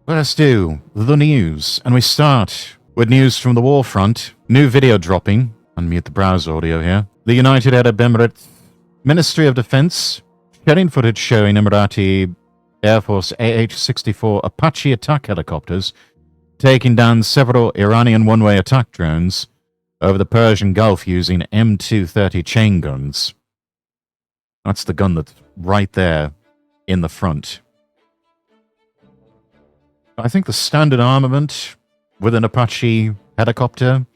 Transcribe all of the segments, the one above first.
Let's do the news, and we start with news from the war front. New video dropping. Unmute the browser audio here. The United Arab Emirates Ministry of Defense sharing footage showing Emirati Air Force AH-64 Apache attack helicopters taking down several Iranian one-way attack drones over the Persian Gulf using M230 chain guns. That's the gun that's right there in the front. I think the standard armament with an Apache helicopter,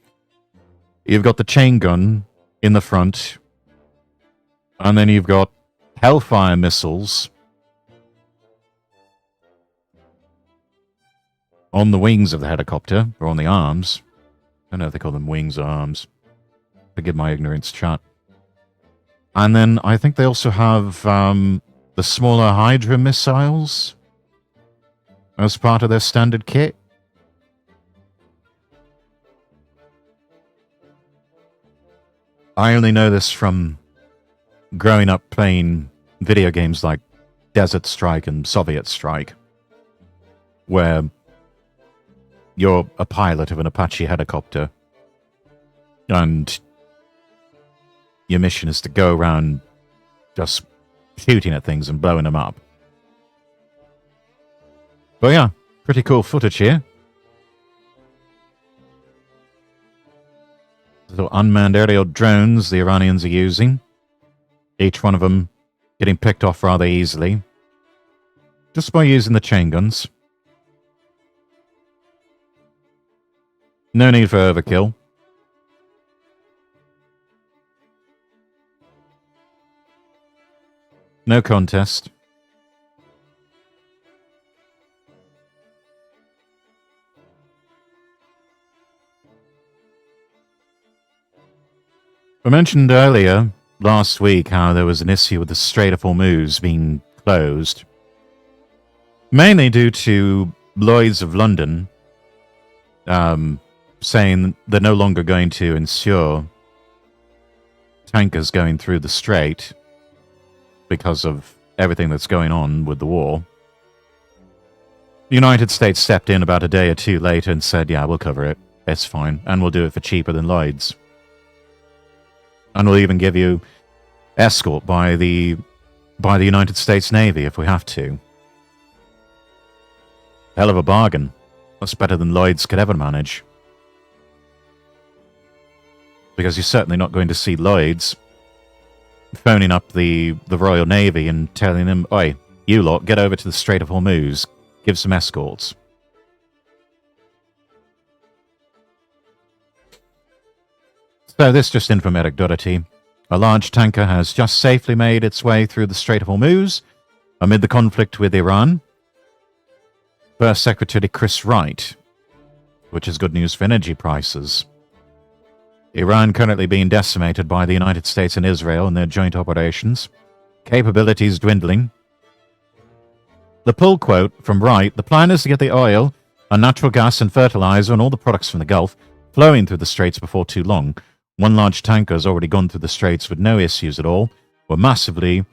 you've got the chain gun in the front, and then you've got Hellfire missiles on the wings of the helicopter, or on the arms. I don't know if they call them wings or arms. Forgive my ignorance, chat. And then I think they also have the smaller Hydra missiles as part of their standard kit. I only know this from growing up playing video games like Desert Strike and Soviet Strike, where you're a pilot of an Apache helicopter and your mission is to go around just shooting at things and blowing them up. But yeah, pretty cool footage here. Little unmanned aerial drones the Iranians are using. Each one of them getting picked off rather easily, just by using the chain guns. No need for overkill. No contest. I mentioned earlier, last week, how there was an issue with the Strait of Hormuz being closed. Mainly due to Lloyd's of London saying they're no longer going to insure tankers going through the strait because of everything that's going on with the war. The United States stepped in about a day or two later and said, yeah, we'll cover it. It's fine. And we'll do it for cheaper than Lloyd's. And we'll even give you escort by the United States Navy if we have to. Hell of a bargain. That's better than Lloyd's could ever manage. Because you're certainly not going to see Lloyd's phoning up the Royal Navy and telling them, oi, you lot, get over to the Strait of Hormuz, give some escorts. So this just in from Eric Doherty. A large tanker has just safely made its way through the Strait of Hormuz amid the conflict with Iran. First Secretary Chris Wright, which is good news for energy prices. Iran currently being decimated by the United States and Israel in their joint operations. Capabilities dwindling. The pull quote from Wright, the plan is to get the oil and natural gas and fertilizer and all the products from the Gulf flowing through the straits before too long. One large tanker has already gone through the straits with no issues at all. We're massively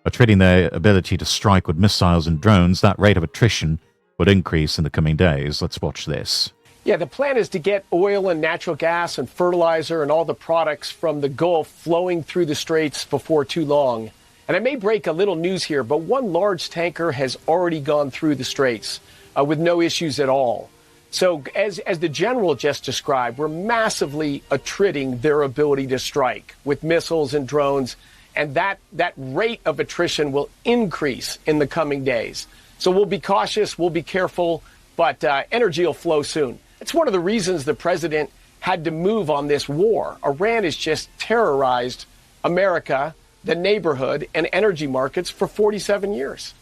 attriting their ability to strike with missiles and drones. That rate of attrition would increase in the coming days. Let's watch this. Yeah, the plan is to get oil and natural gas and fertilizer and all the products from the Gulf flowing through the straits before too long. And I may break a little news here, but one large tanker has already gone through the straits with no issues at all. So as the general just described, we're massively attriting their ability to strike with missiles and drones, and that rate of attrition will increase in the coming days. So we'll be cautious, we'll be careful, but energy will flow soon. It's one of the reasons the president had to move on this war. Iran has just terrorized America, the neighborhood, and energy markets for 47 years.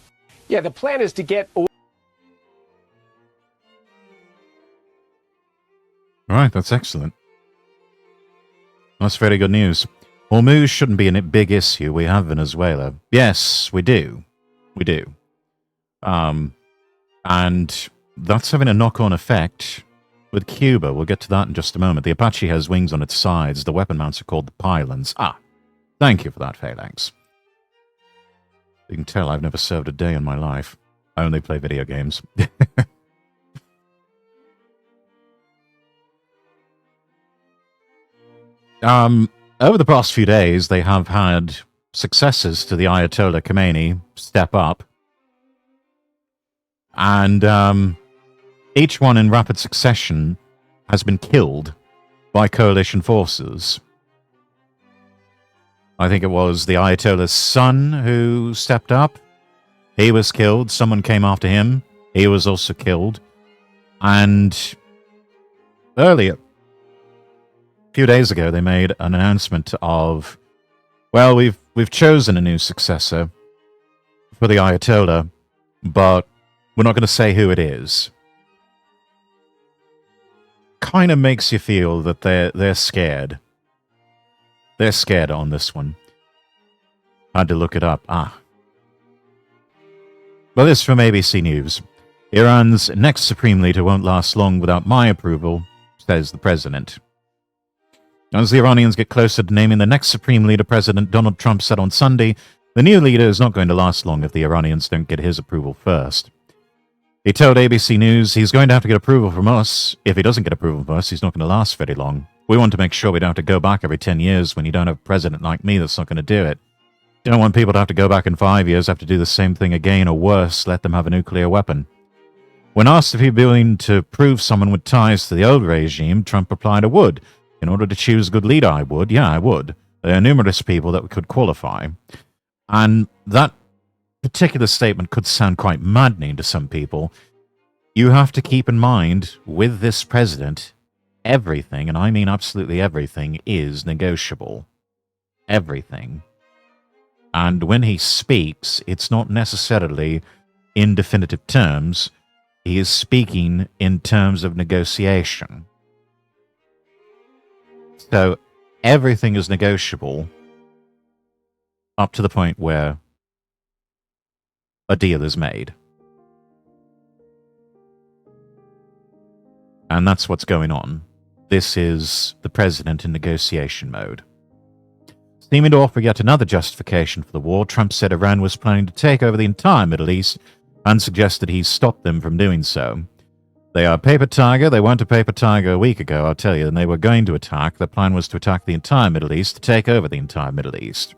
Yeah, the plan is to get oil. All right, that's excellent. That's very good news. Hormuz shouldn't be a big issue. We have Venezuela. Yes, we do. We do. And that's having a knock-on effect with Cuba. We'll get to that in just a moment. The Apache has wings on its sides. The weapon mounts are called the pylons. Ah, thank you for that, Phalanx. You can tell I've never served a day in my life. I only play video games. Over the past few days, they have had successors to the Ayatollah Khomeini step up. And each one in rapid succession has been killed by coalition forces. I think it was the Ayatollah's son who stepped up. He was killed. Someone came after him. He was also killed. And earlier, a few days ago, they made an announcement of, well, we've chosen a new successor for the Ayatollah, but we're not going to say who it is. Kind of makes you feel that they're scared. They're scared on this one. Had to look it up. Well, this from ABC News. Iran's next supreme leader won't last long without my approval, says the president. As the Iranians get closer to naming the next supreme leader, President Donald Trump said on Sunday, the new leader is not going to last long if the Iranians don't get his approval first. He told ABC News he's going to have to get approval from us. If he doesn't get approval from us, he's not going to last very long. We want to make sure we don't have to go back every 10 years when you don't have a president like me that's not going to do it. You don't want people to have to go back in 5 years, have to do the same thing again, or worse, let them have a nuclear weapon. When asked if he'd be willing to prove someone with ties to the old regime, Trump replied, I would. In order to choose a good leader, I would. Yeah, I would. There are numerous people that could qualify. And that particular statement could sound quite maddening to some people. You have to keep in mind, with this president, everything, and I mean absolutely everything, is negotiable. Everything. And when he speaks, it's not necessarily in definitive terms. He is speaking in terms of negotiation. So everything is negotiable up to the point where a deal is made. And that's what's going on. This is the president in negotiation mode. Seeming to offer yet another justification for the war, Trump said Iran was planning to take over the entire Middle East and suggested he stopped them from doing so. They are a paper tiger. They weren't a paper tiger a week ago, I'll tell you, and they were going to attack. Their plan was to attack the entire Middle East, to take over the entire Middle East.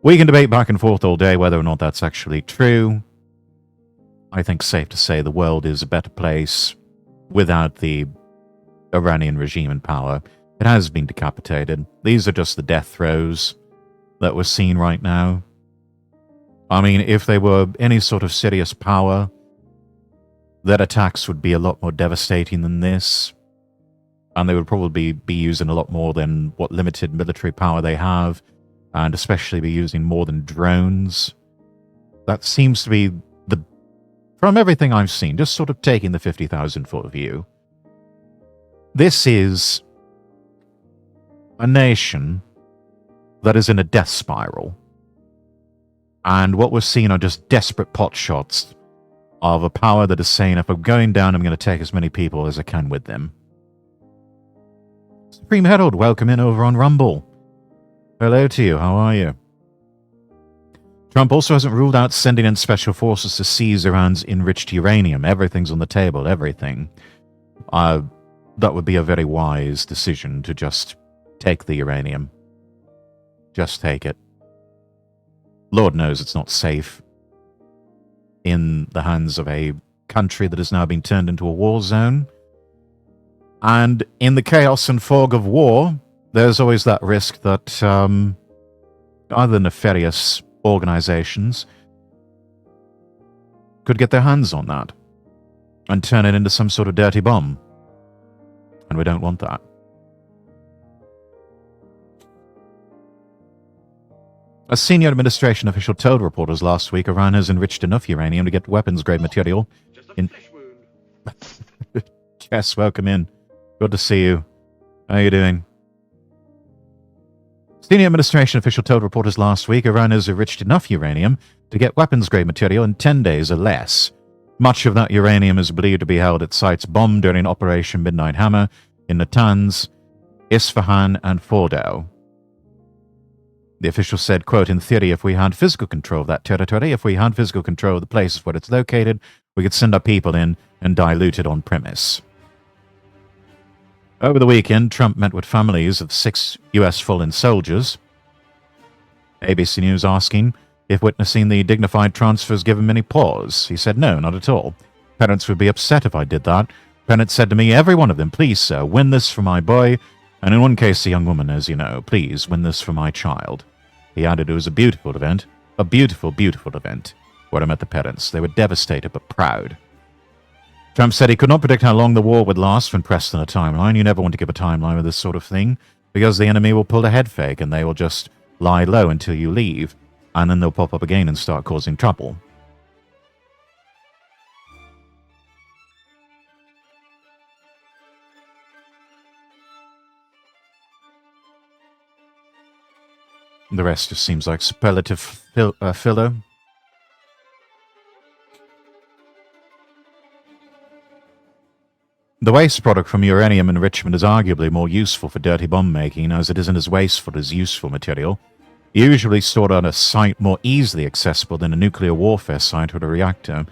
We can debate back and forth all day whether or not that's actually true. I think it's safe to say the world is a better place without the Iranian regime in power. It has been decapitated. These are just the death throes that we're seeing right now. I mean, if they were any sort of serious power, their attacks would be a lot more devastating than this. And they would probably be using a lot more than what limited military power they have, and especially be using more than drones. That seems to be from everything I've seen, just sort of taking the 50,000-foot view. This is a nation that is in a death spiral. And what we're seeing are just desperate pot shots of a power that is saying, if I'm going down, I'm going to take as many people as I can with them. Supreme Herald, welcome in over on Rumble. Hello to you, how are you? Trump also hasn't ruled out sending in special forces to seize Iran's enriched uranium. Everything's on the table, everything. That would be a very wise decision to just take the uranium. Just take it. Lord knows it's not safe in the hands of a country that has now been turned into a war zone. And in the chaos and fog of war, there's always that risk that other nefarious organizations could get their hands on that and turn it into some sort of dirty bomb. And we don't want that. A senior administration official told reporters last week Iran has enriched enough uranium to get weapons-grade material. Jess, welcome in. Good to see you. How are you doing? Senior administration official told reporters last week Iran has enriched enough uranium to get weapons-grade material in 10 days or less. Much of that uranium is believed to be held at sites bombed during Operation Midnight Hammer in Natanz, Isfahan, and Fordow. The official said, quote, in theory, if we had physical control of that territory, if we had physical control of the places where it's located, we could send our people in and dilute it on premise. Over the weekend, Trump met with families of 6 U.S. fallen soldiers. ABC News asking if witnessing the dignified transfers gave him any pause. He said, no, not at all. Parents would be upset if I did that. Parents said to me, every one of them, please, sir, win this for my boy. And in one case, a young woman, as you know, please, win this for my child. He added it was a beautiful event. A beautiful, beautiful event. Where I met the parents. They were devastated but proud. Trump said he could not predict how long the war would last when pressed on a timeline. You never want to give a timeline with this sort of thing, because the enemy will pull a head fake and they will just lie low until you leave, and then they'll pop up again and start causing trouble. The rest just seems like superlative filler. The waste product from uranium enrichment is arguably more useful for dirty bomb making, as it isn't as wasteful as useful material, usually stored on a site more easily accessible than a nuclear warfare site or a reactor,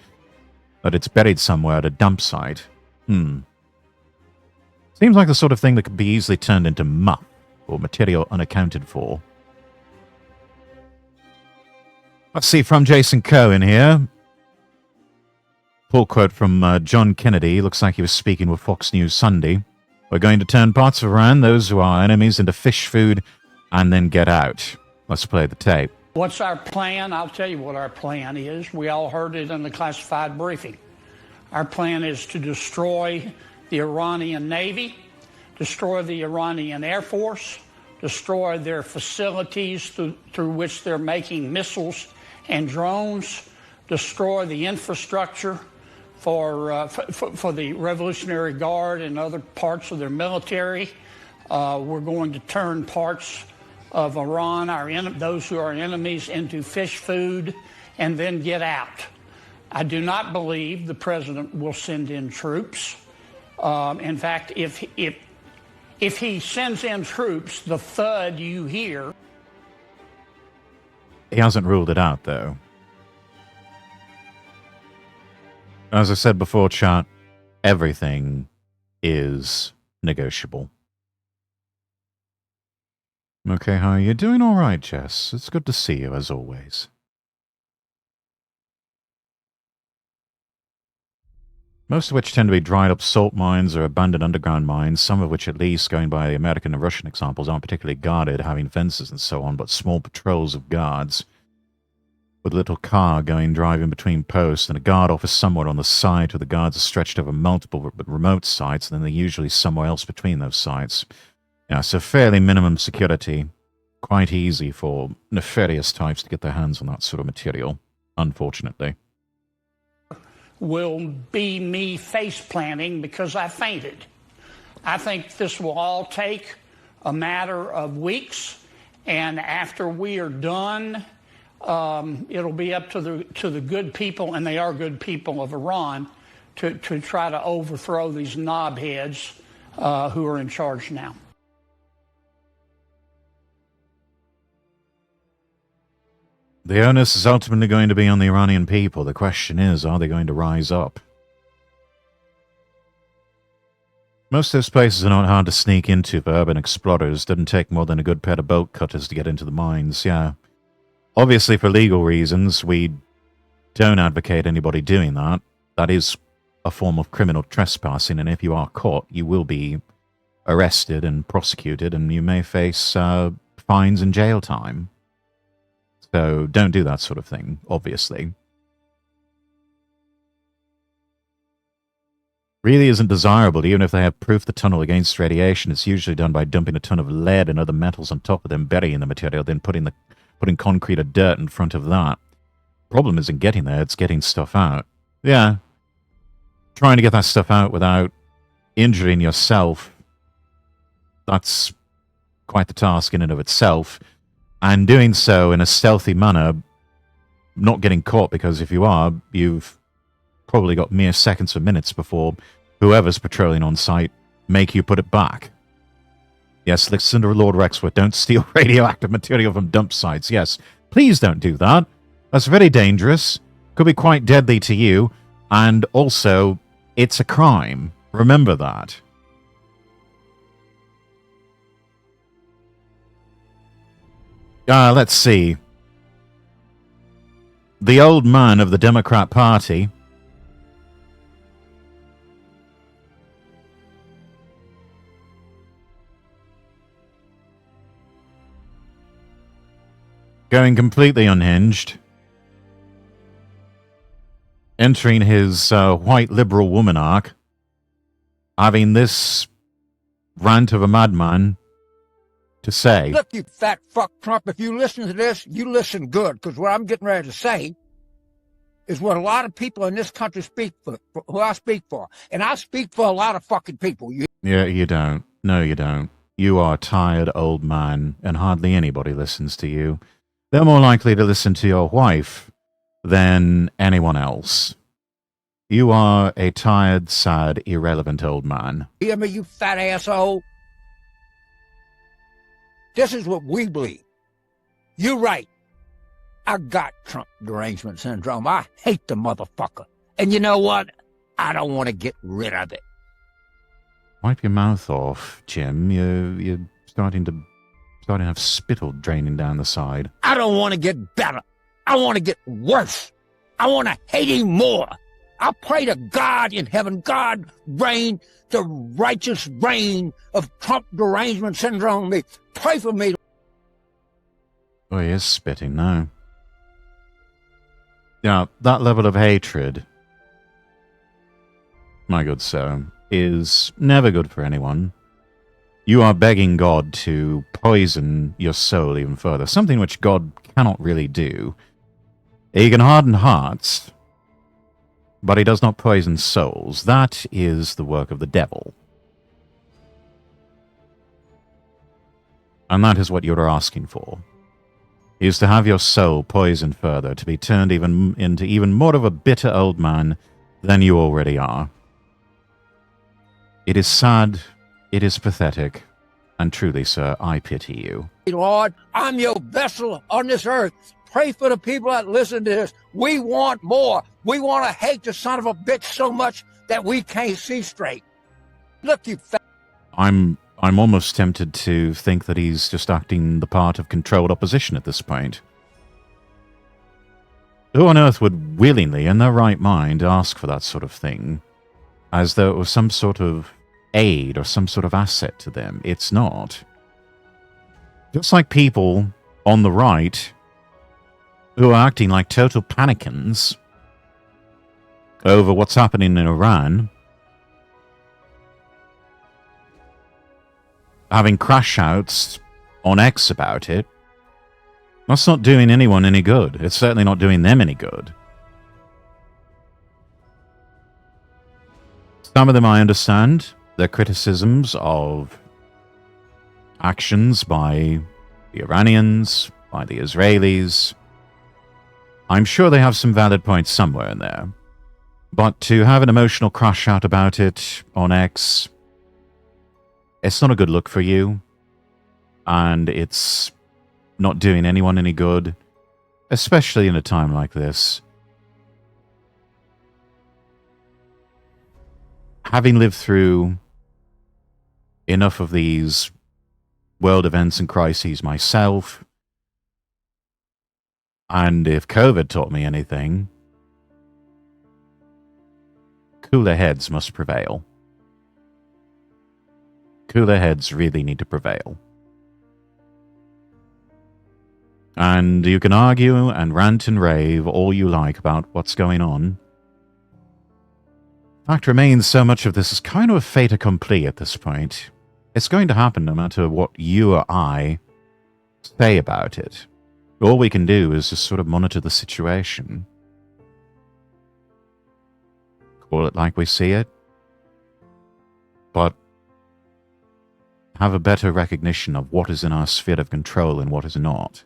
but it's buried somewhere at a dump site. Seems like the sort of thing that could be easily turned into muck, or material unaccounted for. Let's see from Jason Cohen here. Pull quote from John Kennedy. Looks like he was speaking with Fox News Sunday. We're going to turn parts of Iran, those who are enemies, into fish food and then get out. Let's play the tape. What's our plan? I'll tell you what our plan is. We all heard it in the classified briefing. Our plan is to destroy the Iranian Navy, destroy the Iranian Air Force, destroy their facilities through which they're making missiles and drones, destroy the infrastructure for the Revolutionary Guard and other parts of their military. We're going to turn parts of Iran, those who are enemies, into fish food and then get out. I do not believe the president will send in troops. In fact, if he sends in troops, the thud you hear... He hasn't ruled it out, though. As I said before, chat, everything is negotiable. Okay, how are you? Doing all right, Jess. It's good to see you, as always. Most of which tend to be dried up salt mines or abandoned underground mines, some of which, at least going by the American and Russian examples, aren't particularly guarded, having fences and so on, but small patrols of guards with a little car driving between posts, and a guard office somewhere on the site where the guards are stretched over multiple remote sites, and then they're usually somewhere else between those sites. Yeah, so fairly minimum security. Quite easy for nefarious types to get their hands on that sort of material, unfortunately. Will be me face planting because I fainted. I think this will all take a matter of weeks, and after we are done, it'll be up to the good people, and they are good people of Iran, to try to overthrow these knobheads who are in charge now. The onus is ultimately going to be on the Iranian people. The question is, are they going to rise up? Most of those places are not hard to sneak into for urban explorers. Doesn't take more than a good pair of bolt cutters to get into the mines, yeah. Obviously, for legal reasons, we don't advocate anybody doing that. That is a form of criminal trespassing, and if you are caught, you will be arrested and prosecuted, and you may face fines and jail time. So don't do that sort of thing, obviously. Really isn't desirable, even if they have proof the tunnel against radiation. It's usually done by dumping a ton of lead and other metals on top of them, burying the material, then putting concrete or dirt in front of that. Problem isn't getting there, it's getting stuff out. Yeah. Trying to get that stuff out without injuring yourself, that's quite the task in and of itself. And doing so in a stealthy manner, not getting caught, because if you are, you've probably got mere seconds or minutes before whoever's patrolling on site make you put it back. Yes, listen to Lord Rexwood, don't steal radioactive material from dump sites. Yes, please don't do that. That's very dangerous. Could be quite deadly to you. And also, it's a crime. Remember that. Let's see. The old man of the Democrat Party. Going completely unhinged. Entering his white liberal woman arc. Having this rant of a madman to say. Look, you fat fuck Trump, if you listen to this, you listen good, because what I'm getting ready to say is what a lot of people in this country speak for, who I speak for. And I speak for a lot of fucking people. Yeah, you don't. No, you don't. You are a tired old man, and hardly anybody listens to you. They're more likely to listen to your wife than anyone else. You are a tired, sad, irrelevant old man. Hear me, you fat asshole? This is what we believe. You're right. I got Trump derangement syndrome. I hate the motherfucker. And you know what? I don't want to get rid of it. Wipe your mouth off, Jim. You're starting to have spittle draining down the side. I don't want to get better. I want to get worse. I want to hate him more. I pray to God in heaven, God reign the righteous reign of Trump derangement syndrome. Pray for me. Oh, he is spitting now. Yeah, that level of hatred, my good sir, is never good for anyone. You are begging God to poison your soul even further, something which God cannot really do. He can harden hearts, but he does not poison souls. That is the work of the devil. And that is what you're asking for. Is to have your soul poisoned further, to be turned into even more of a bitter old man than you already are. It is sad, it is pathetic, and truly, sir, I pity you. Lord, I'm your vessel on this earth. Pray for the people that listen to this. We want more. We want to hate the son of a bitch so much that we can't see straight. Look, you fat... I'm almost tempted to think that he's just acting the part of controlled opposition at this point. Who on earth would willingly, in their right mind, ask for that sort of thing, as though it was some sort of aid or some sort of asset to them? It's not. Just like people on the right who are acting like total panicans over what's happening in Iran, having crash outs on X about it, that's not doing anyone any good. It's certainly not doing them any good. Some of them I understand. Their criticisms of actions by the Iranians, by the Israelis. I'm sure they have some valid points somewhere in there. But to have an emotional crash out about it on X, it's not a good look for you. And it's not doing anyone any good, especially in a time like this. Having lived through enough of these world events and crises myself, and if COVID taught me anything, cooler heads must prevail. Cooler heads really need to prevail. And you can argue and rant and rave all you like about what's going on. Fact remains, so much of this is kind of a fait accompli at this point. It's going to happen no matter what you or I say about it. All we can do is just sort of monitor the situation. Call it like we see it. But have a better recognition of what is in our sphere of control and what is not.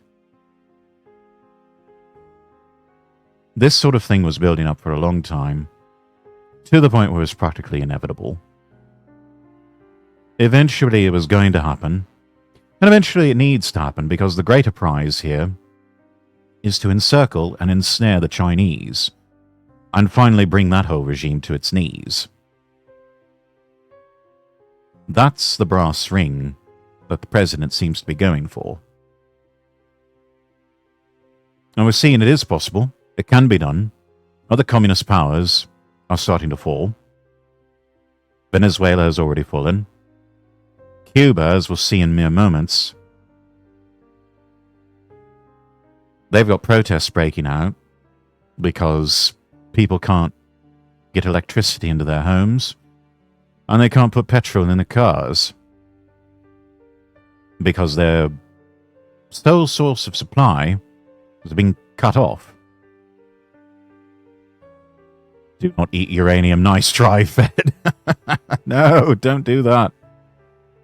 This sort of thing was building up for a long time, to the point where it was practically inevitable. Eventually it was going to happen, and eventually it needs to happen, because the greater prize here is to encircle and ensnare the Chinese, and finally bring that whole regime to its knees. That's the brass ring that the president seems to be going for. And we're seeing it is possible. It can be done. Other communist powers are starting to fall. Venezuela has already fallen. Cuba, as we'll see in mere moments, they've got protests breaking out because people can't get electricity into their homes and they can't put petrol in the cars because their sole source of supply has been cut off. Do not eat uranium, nice try, Fed. No, don't do that.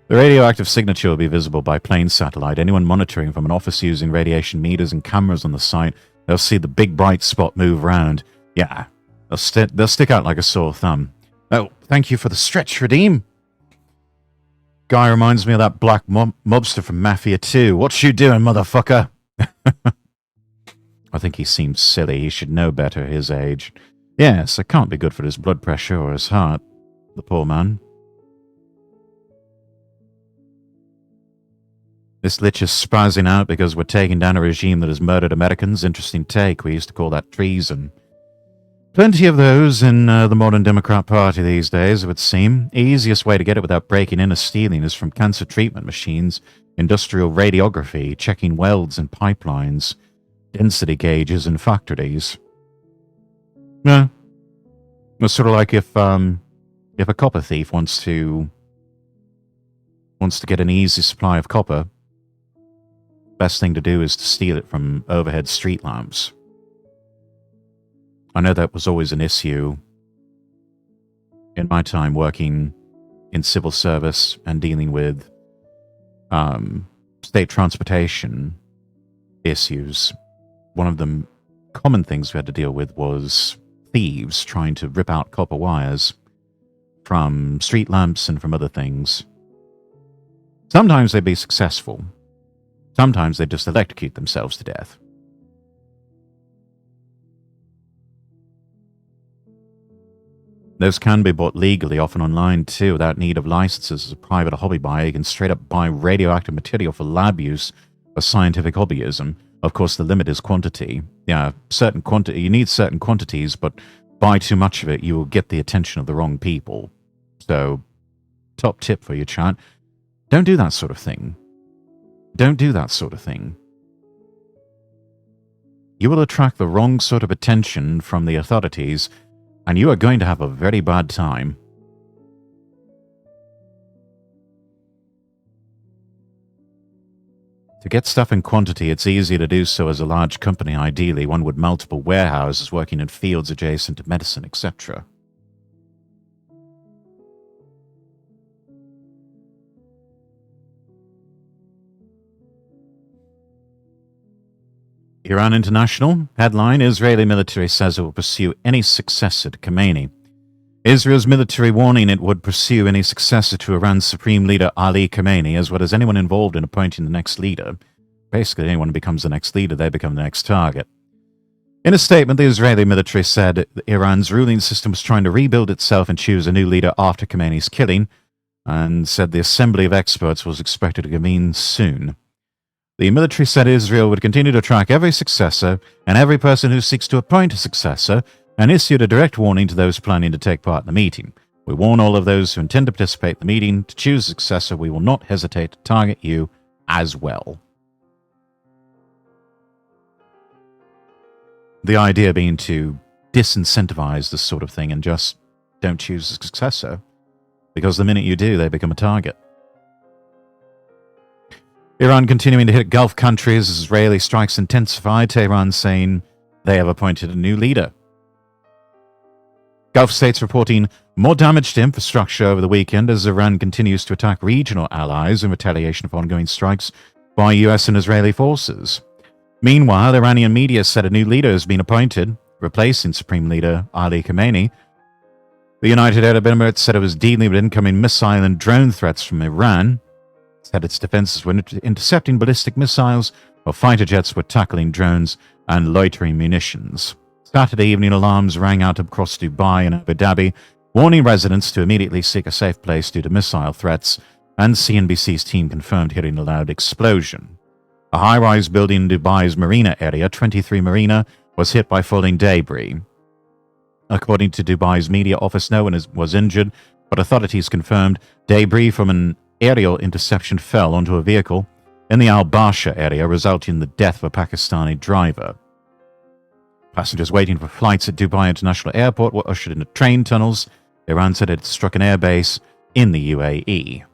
The radioactive signature will be visible by plane satellite. Anyone monitoring from an office using radiation meters and cameras on the site, they'll see the big bright spot move round. Yeah, they'll stick out like a sore thumb. Oh, thank you for the stretch, Redeem. Guy reminds me of that black mobster from Mafia 2. What you doing, motherfucker? I think he seems silly. He should know better at his age. Yes, it can't be good for his blood pressure or his heart. The poor man. This lich is spazzing out because we're taking down a regime that has murdered Americans. Interesting take. We used to call that treason. Plenty of those in the modern Democrat Party these days, it would seem. Easiest way to get it without breaking in or stealing is from cancer treatment machines, industrial radiography, checking welds and pipelines, density gauges and factories. Yeah. It's sort of like if a copper thief wants to get an easy supply of copper, best thing to do is to steal it from overhead street lamps. I know that was always an issue in my time working in civil service and dealing with state transportation issues. One of the common things we had to deal with was thieves trying to rip out copper wires from street lamps and from other things. Sometimes they'd be successful. Sometimes they'd just electrocute themselves to death. Those can be bought legally, often online too, without need of licenses. As a private hobby buyer, you can straight up buy radioactive material for lab use or scientific hobbyism. Of course, the limit is quantity. Yeah, certain quantity. You need certain quantities, but buy too much of it, you will get the attention of the wrong people. So, top tip for you, chat. Don't do that sort of thing. Don't do that sort of thing. You will attract the wrong sort of attention from the authorities, and you are going to have a very bad time. To get stuff in quantity, it's easier to do so as a large company, ideally, one with multiple warehouses working in fields adjacent to medicine, etc. Iran International. Headline, Israeli military says it will pursue any successor to Khamenei. Israel's military warning it would pursue any successor to Iran's supreme leader Ali Khamenei, as well as anyone involved in appointing the next leader. Basically, anyone who becomes the next leader, they become the next target. In a statement, the Israeli military said Iran's ruling system was trying to rebuild itself and choose a new leader after Khamenei's killing, and said the assembly of experts was expected to convene soon. The military said Israel would continue to track every successor and every person who seeks to appoint a successor, and issued a direct warning to those planning to take part in the meeting. We warn all of those who intend to participate in the meeting to choose a successor. We will not hesitate to target you as well. The idea being to disincentivize this sort of thing and just don't choose a successor, because the minute you do, they become a target. Iran continuing to hit Gulf countries as Israeli strikes intensify. Tehran saying they have appointed a new leader. Gulf states reporting more damage to infrastructure over the weekend as Iran continues to attack regional allies in retaliation for ongoing strikes by US and Israeli forces. Meanwhile, Iranian media said a new leader has been appointed, replacing Supreme Leader Ali Khamenei. The United Arab Emirates said it was dealing with incoming missile and drone threats from Iran. It said its defenses were intercepting ballistic missiles, while fighter jets were tackling drones and loitering munitions. Saturday evening alarms rang out across Dubai and Abu Dhabi, warning residents to immediately seek a safe place due to missile threats, and CNBC's team confirmed hearing a loud explosion. A high-rise building in Dubai's Marina area, 23 Marina, was hit by falling debris. According to Dubai's media office, no one was injured, but authorities confirmed debris from an aerial interception fell onto a vehicle in the Al Barsha area, resulting in the death of a Pakistani driver. Passengers waiting for flights at Dubai International Airport were ushered into train tunnels. Iran said it struck an airbase in the UAE.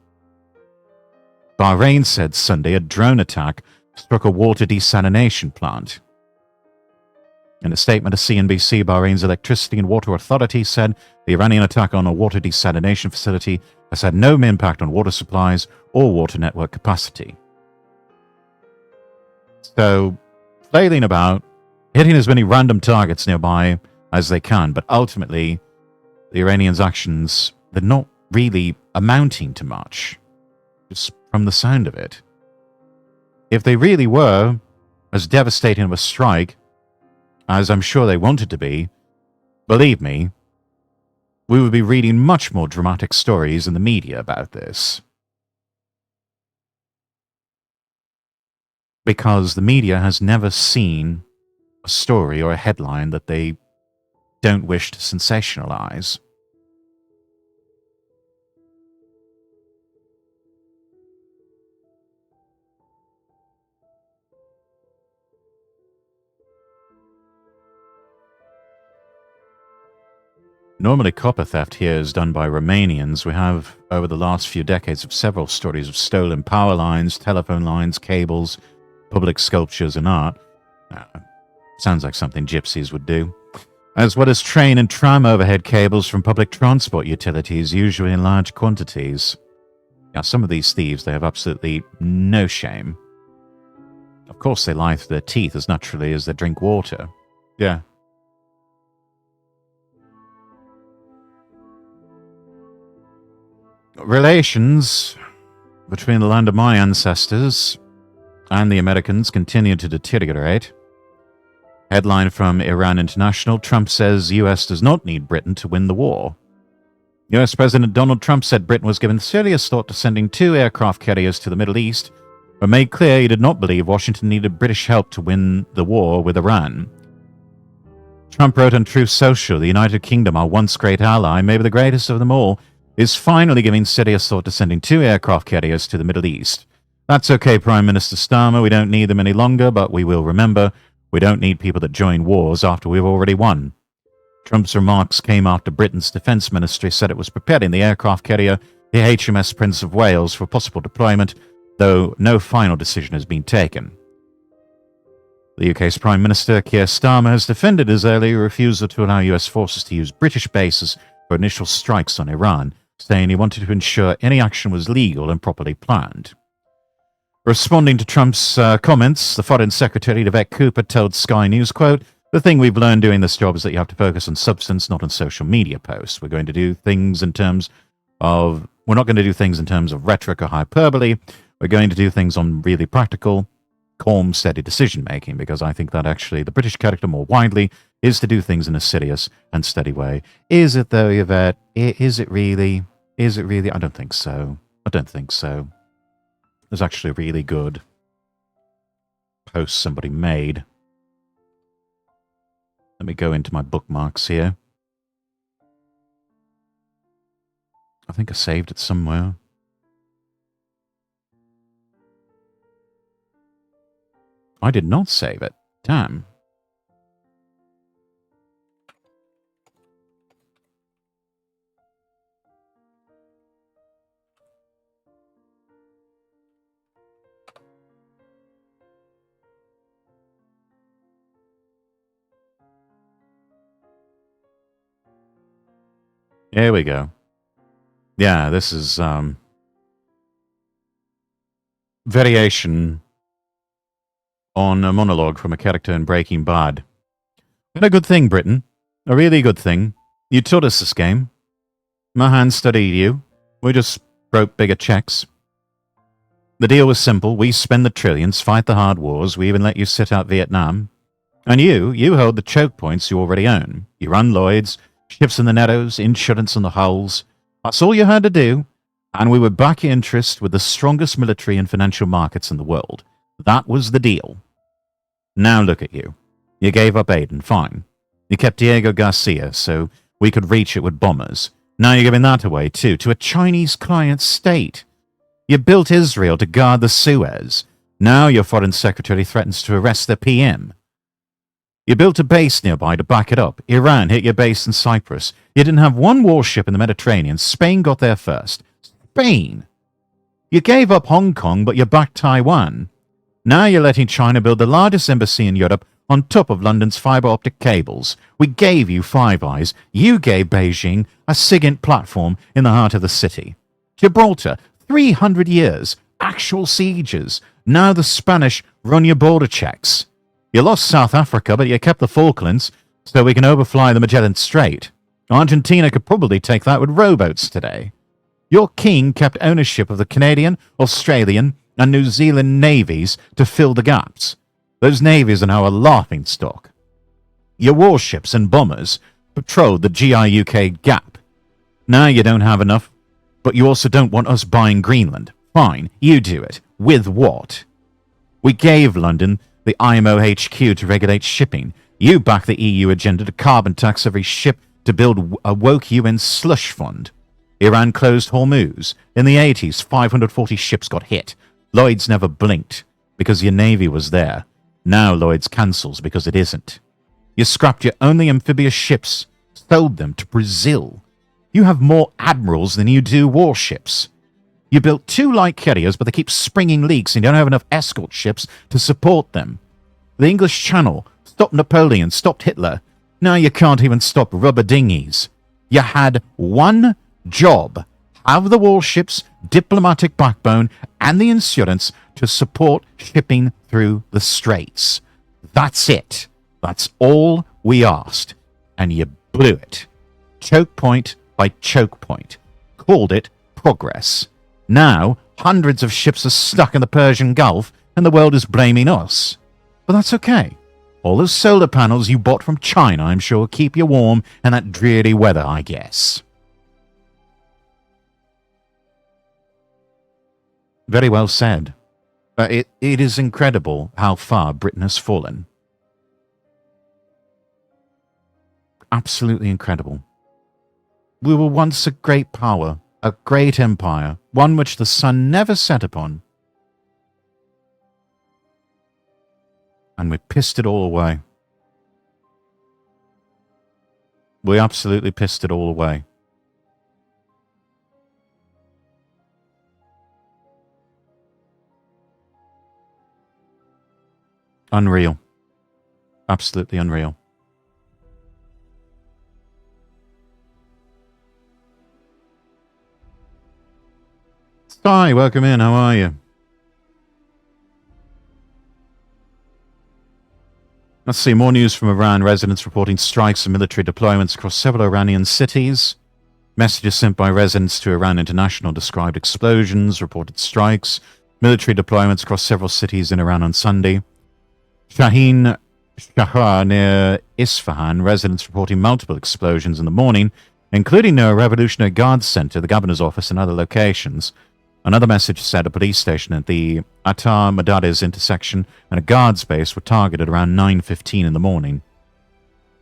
Bahrain said Sunday a drone attack struck a water desalination plant. In a statement to CNBC, Bahrain's Electricity and Water Authority said the Iranian attack on a water desalination facility has had no impact on water supplies or water network capacity. So, flailing about, hitting as many random targets nearby as they can, but ultimately, the Iranians' actions, they're not really amounting to much, just from the sound of it. If they really were as devastating of a strike as I'm sure they wanted to be, believe me, we would be reading much more dramatic stories in the media about this. Because the media has never seen a story or a headline that they don't wish to sensationalize. Normally copper theft here is done by Romanians. We have, over the last few decades, several stories of stolen power lines, telephone lines, cables, public sculptures and art. Sounds like something gypsies would do. As well as train and tram overhead cables from public transport utilities, usually in large quantities. Now, some of these thieves, they have absolutely no shame. Of course, they lie through their teeth as naturally as they drink water. Yeah. Relations between the land of my ancestors and the Americans continue to deteriorate. Headline from Iran International: Trump says US does not need Britain to win the war. US President Donald Trump said Britain was given serious thought to sending 2 aircraft carriers to the Middle East, but made clear he did not believe Washington needed British help to win the war with Iran. Trump wrote on Truth Social, the United Kingdom, our once great ally, maybe the greatest of them all, is finally giving serious thought to sending 2 aircraft carriers to the Middle East. That's okay, Prime Minister Starmer, we don't need them any longer, but we will remember, we don't need people that join wars after we've already won. Trump's remarks came after Britain's Defence Ministry said it was preparing the aircraft carrier, the HMS Prince of Wales, for possible deployment, though no final decision has been taken. The UK's Prime Minister, Keir Starmer, has defended his earlier refusal to allow US forces to use British bases for initial strikes on Iran, saying he wanted to ensure any action was legal and properly planned. Responding to Trump's comments, the Foreign Secretary, Yvette Cooper, told Sky News, quote, "The thing we've learned doing this job is that you have to focus on substance, not on social media posts. We're not going to do things in terms of rhetoric or hyperbole. We're going to do things on really practical, calm, steady decision-making, because I think that actually the British character more widely is to do things in a serious and steady way." Is it though, Yvette? Is it really? Is it really? I don't think so. I don't think so. There's actually a really good post somebody made. Let me go into my bookmarks here. I think I saved it somewhere. I did not save it. Damn. Here we go. Yeah, this is variation on a monologue from a character in Breaking Bad. But a good thing, Britain. A really good thing. You taught us this game. My hands studied you. We just wrote bigger checks. The deal was simple. We spend the trillions, fight the hard wars. We even let you sit out Vietnam. And you hold the choke points you already own. You run Lloyd's, ships in the Nettos, insurance on the hulls. That's all you had to do. And we would back your interest with the strongest military and financial markets in the world. That was the deal. Now look at you. You gave up Aden, fine. You kept Diego Garcia so we could reach it with bombers. Now you're giving that away, too, to a Chinese client state. You built Israel to guard the Suez. Now your foreign secretary threatens to arrest the PM. You built a base nearby to back it up. Iran hit your base in Cyprus. You didn't have one warship in the Mediterranean. Spain got there first. Spain! You gave up Hong Kong, but you backed Taiwan. Now you're letting China build the largest embassy in Europe on top of London's fibre optic cables. We gave you Five Eyes. You gave Beijing a SIGINT platform in the heart of the city. Gibraltar, 300 years, actual sieges. Now the Spanish run your border checks. You lost South Africa, but you kept the Falklands, so we can overfly the Magellan Strait. Argentina could probably take that with rowboats today. Your king kept ownership of the Canadian, Australian, and New Zealand navies to fill the gaps. Those navies are now a laughingstock. Your warships and bombers patrolled the GIUK gap. Now you don't have enough, but you also don't want us buying Greenland. Fine, you do it. With what? We gave London the IMO HQ to regulate shipping. You back the EU agenda to carbon tax every ship to build a woke UN slush fund. Iran closed Hormuz. In the 80s, 540 ships got hit. Lloyd's never blinked because your navy was there. Now Lloyd's cancels because it isn't. You scrapped your only amphibious ships, sold them to Brazil. You have more admirals than you do warships. You built 2 light carriers, but they keep springing leaks and you don't have enough escort ships to support them. The English Channel stopped Napoleon, stopped Hitler. Now you can't even stop rubber dinghies. You had one job. Have the warships, diplomatic backbone, and the insurance to support shipping through the straits. That's it. That's all we asked. And you blew it. Choke point by choke point. Called it progress. Now, hundreds of ships are stuck in the Persian Gulf, and the world is blaming us. But that's okay. All those solar panels you bought from China, I'm sure, keep you warm in that dreary weather, I guess. Very well said. It is incredible how far Britain has fallen. Absolutely incredible. We were once a great power, a great empire, one which the sun never set upon. And we pissed it all away. We absolutely pissed it all away. Unreal. Absolutely unreal. Hi, welcome in. How are you? Let's see, more news from Iran. Residents reporting strikes and military deployments across several Iranian cities. Messages sent by residents to Iran International described explosions, reported strikes, military deployments across several cities in Iran on Sunday. Shaheen Shahar near Isfahan, residents reporting multiple explosions in the morning, including near a Revolutionary Guards Center, the governor's office, and other locations. Another message said a police station at the Attar Madaris intersection and a guards base were targeted around 9:15 in the morning.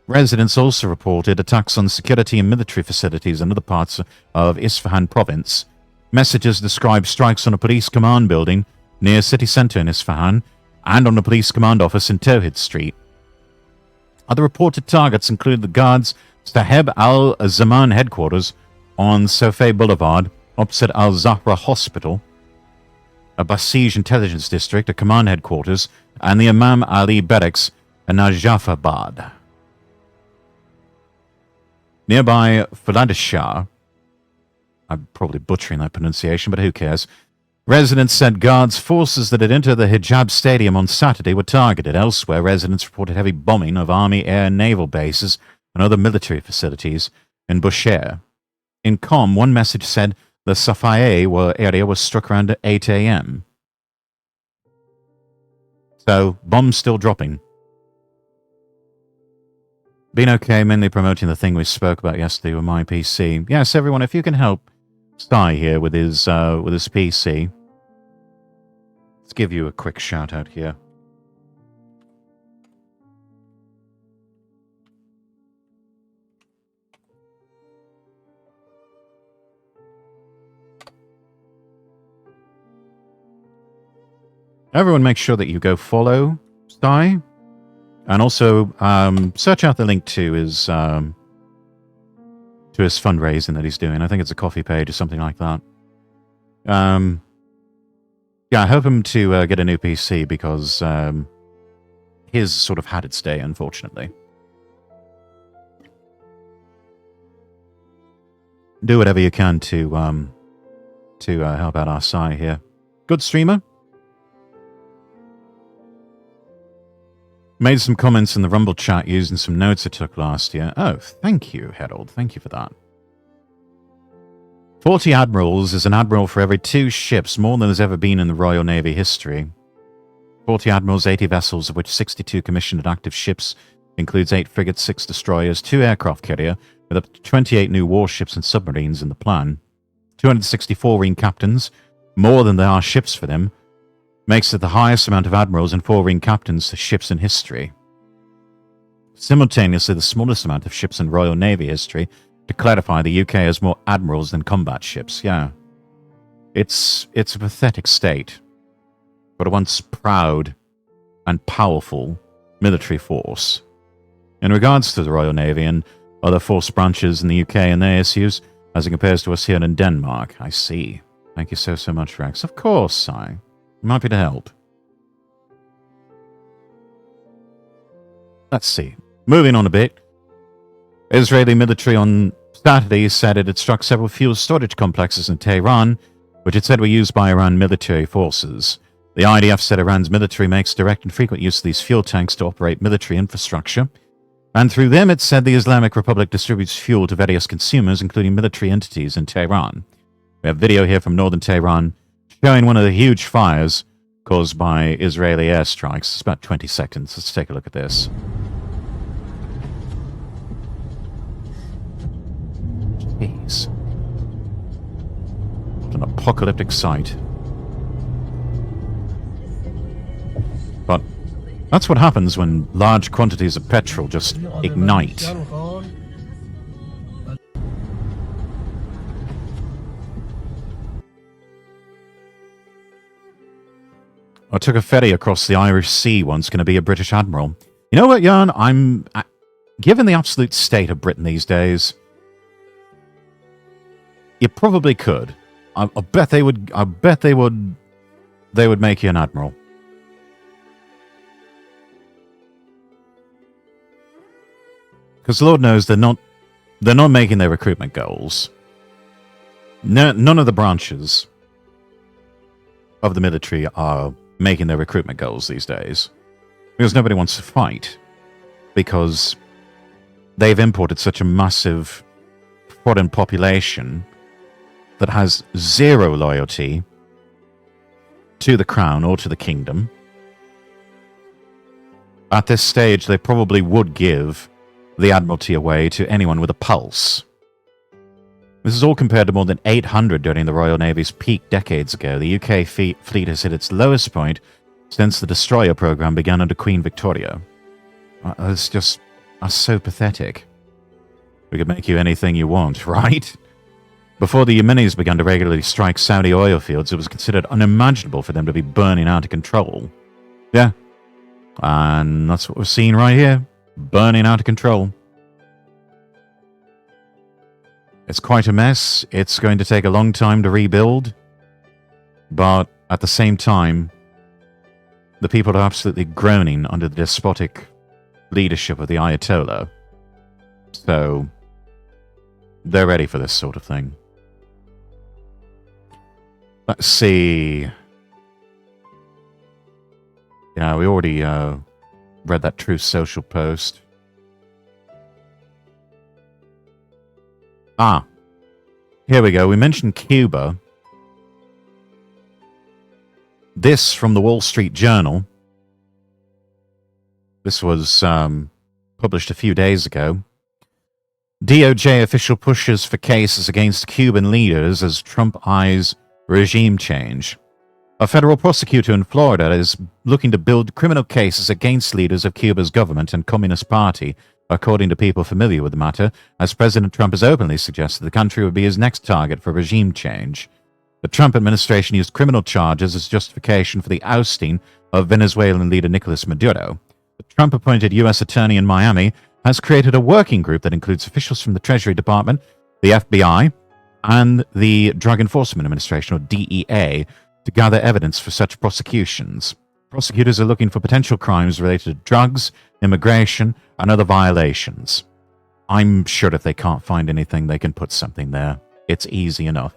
Residents also reported attacks on security and military facilities in other parts of Isfahan province. Messages described strikes on a police command building near city centre in Isfahan and on a police command office in Tawhid Street. Other reported targets include the guards' Saheb al-Zaman headquarters on Sofay Boulevard, opposite Al-Zahra Hospital, a Basij intelligence district, a command headquarters, and the Imam Ali barracks in Najafabad. Nearby Faladishah, I'm probably butchering that pronunciation, but who cares? Residents said guards forces that had entered the Hijab Stadium on Saturday were targeted. Elsewhere, residents reported heavy bombing of army, air, and naval bases and other military facilities in Bushehr. In Qom, one message said the Safaye area was struck around at 8 a.m. So, bombs still dropping. Been okay, mainly promoting the thing we spoke about yesterday with my PC. Yes, everyone, if you can help Sty here with his PC. Let's give you a quick shout out here. Everyone make sure that you go follow Sty. And also search out the link to his fundraising that he's doing. I think it's a coffee page or something like that. Yeah, I hope him to get a new PC because his sort of had its day, unfortunately. Do whatever you can to help out our Sai here. Good streamer. Made some comments in the Rumble chat using some notes I took last year. Oh, thank you, Harold. Thank you for that. 40 admirals is an admiral for every 2 ships, more than there's ever been in the Royal Navy history. 40 admirals, 80 vessels, of which 62 commissioned and active ships, includes 8 frigates, 6 destroyers, 2 aircraft carrier, with up to 28 new warships and submarines in the plan. 264 Marine captains, more than there are ships for them, makes it the highest amount of admirals and 4 Marine captains to ships in history. Simultaneously, the smallest amount of ships in Royal Navy history. To clarify, the UK has more admirals than combat ships, yeah. It's a pathetic state, but a once proud and powerful military force. In regards to the Royal Navy and other force branches in the UK and their issues, as it compares to us here in Denmark, I see. Thank you so much, Rex. Of course, Si. I'm happy to help. Let's see. Moving on a bit. Israeli military on Saturday said it had struck several fuel storage complexes in Tehran, which it said were used by Iran military forces. The IDF said Iran's military makes direct and frequent use of these fuel tanks to operate military infrastructure, and through them it said the Islamic Republic distributes fuel to various consumers, including military entities in Tehran. We have video here from northern Tehran showing one of the huge fires caused by Israeli airstrikes. It's about 20 seconds. Let's take a look at this. Jeez. What an apocalyptic sight. But that's what happens when large quantities of petrol just ignite. I took a ferry across the Irish Sea once, going to be a British admiral. You know what, Jan? Given the absolute state of Britain these days, you probably could. I bet they would. I bet they would make you an admiral. Because Lord knows they're not making their recruitment goals. None of the branches of the military are making their recruitment goals these days. Because nobody wants to fight. Because they've imported such a massive foreign population that has zero loyalty to the crown or to the kingdom. At this stage, they probably would give the Admiralty away to anyone with a pulse. This is all compared to more than 800 during the Royal Navy's peak decades ago. The UK fleet has hit its lowest point since the destroyer program began under Queen Victoria. That's so pathetic. We could make you anything you want, right? Before the Yemenis began to regularly strike Saudi oil fields, it was considered unimaginable for them to be burning out of control. Yeah. And that's what we're seeing right here. Burning out of control. It's quite a mess. It's going to take a long time to rebuild. But at the same time, the people are absolutely groaning under the despotic leadership of the Ayatollah. So, they're ready for this sort of thing. Let's see. Yeah, we already read that Truth Social post. Ah, here we go. We mentioned Cuba. This from the Wall Street Journal. This was published a few days ago. DOJ official pushes for cases against Cuban leaders as Trump eyes regime change. A federal prosecutor in Florida is looking to build criminal cases against leaders of Cuba's government and Communist Party, according to people familiar with the matter, as President Trump has openly suggested the country would be his next target for regime change. The Trump administration used criminal charges as justification for the ousting of Venezuelan leader Nicolas Maduro. The Trump-appointed U.S. attorney in Miami has created a working group that includes officials from the Treasury Department, the FBI, and the Drug Enforcement Administration, or DEA, to gather evidence for such prosecutions. Prosecutors are looking for potential crimes related to drugs, immigration, and other violations. I'm sure if they can't find anything, they can put something there. It's easy enough.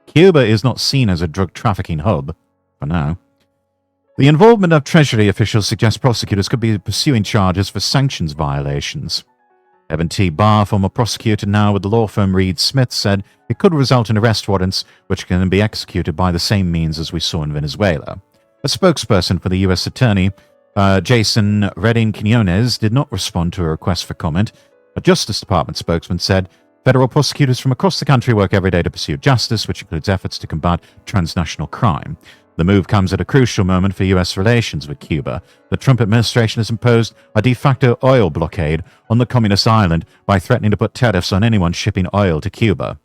Cuba is not seen as a drug trafficking hub, for now. The involvement of Treasury officials suggests prosecutors could be pursuing charges for sanctions violations. Evan T. Barr, former prosecutor now with the law firm Reed Smith, said it could result in arrest warrants which can be executed by the same means as we saw in Venezuela. A spokesperson for the U.S. Attorney, Jason Redding Quinones, did not respond to a request for comment. A Justice Department spokesman said, federal prosecutors from across the country work every day to pursue justice, which includes efforts to combat transnational crime. The move comes at a crucial moment for U.S. relations with Cuba. The Trump administration has imposed a de facto oil blockade on the communist island by threatening to put tariffs on anyone shipping oil to Cuba.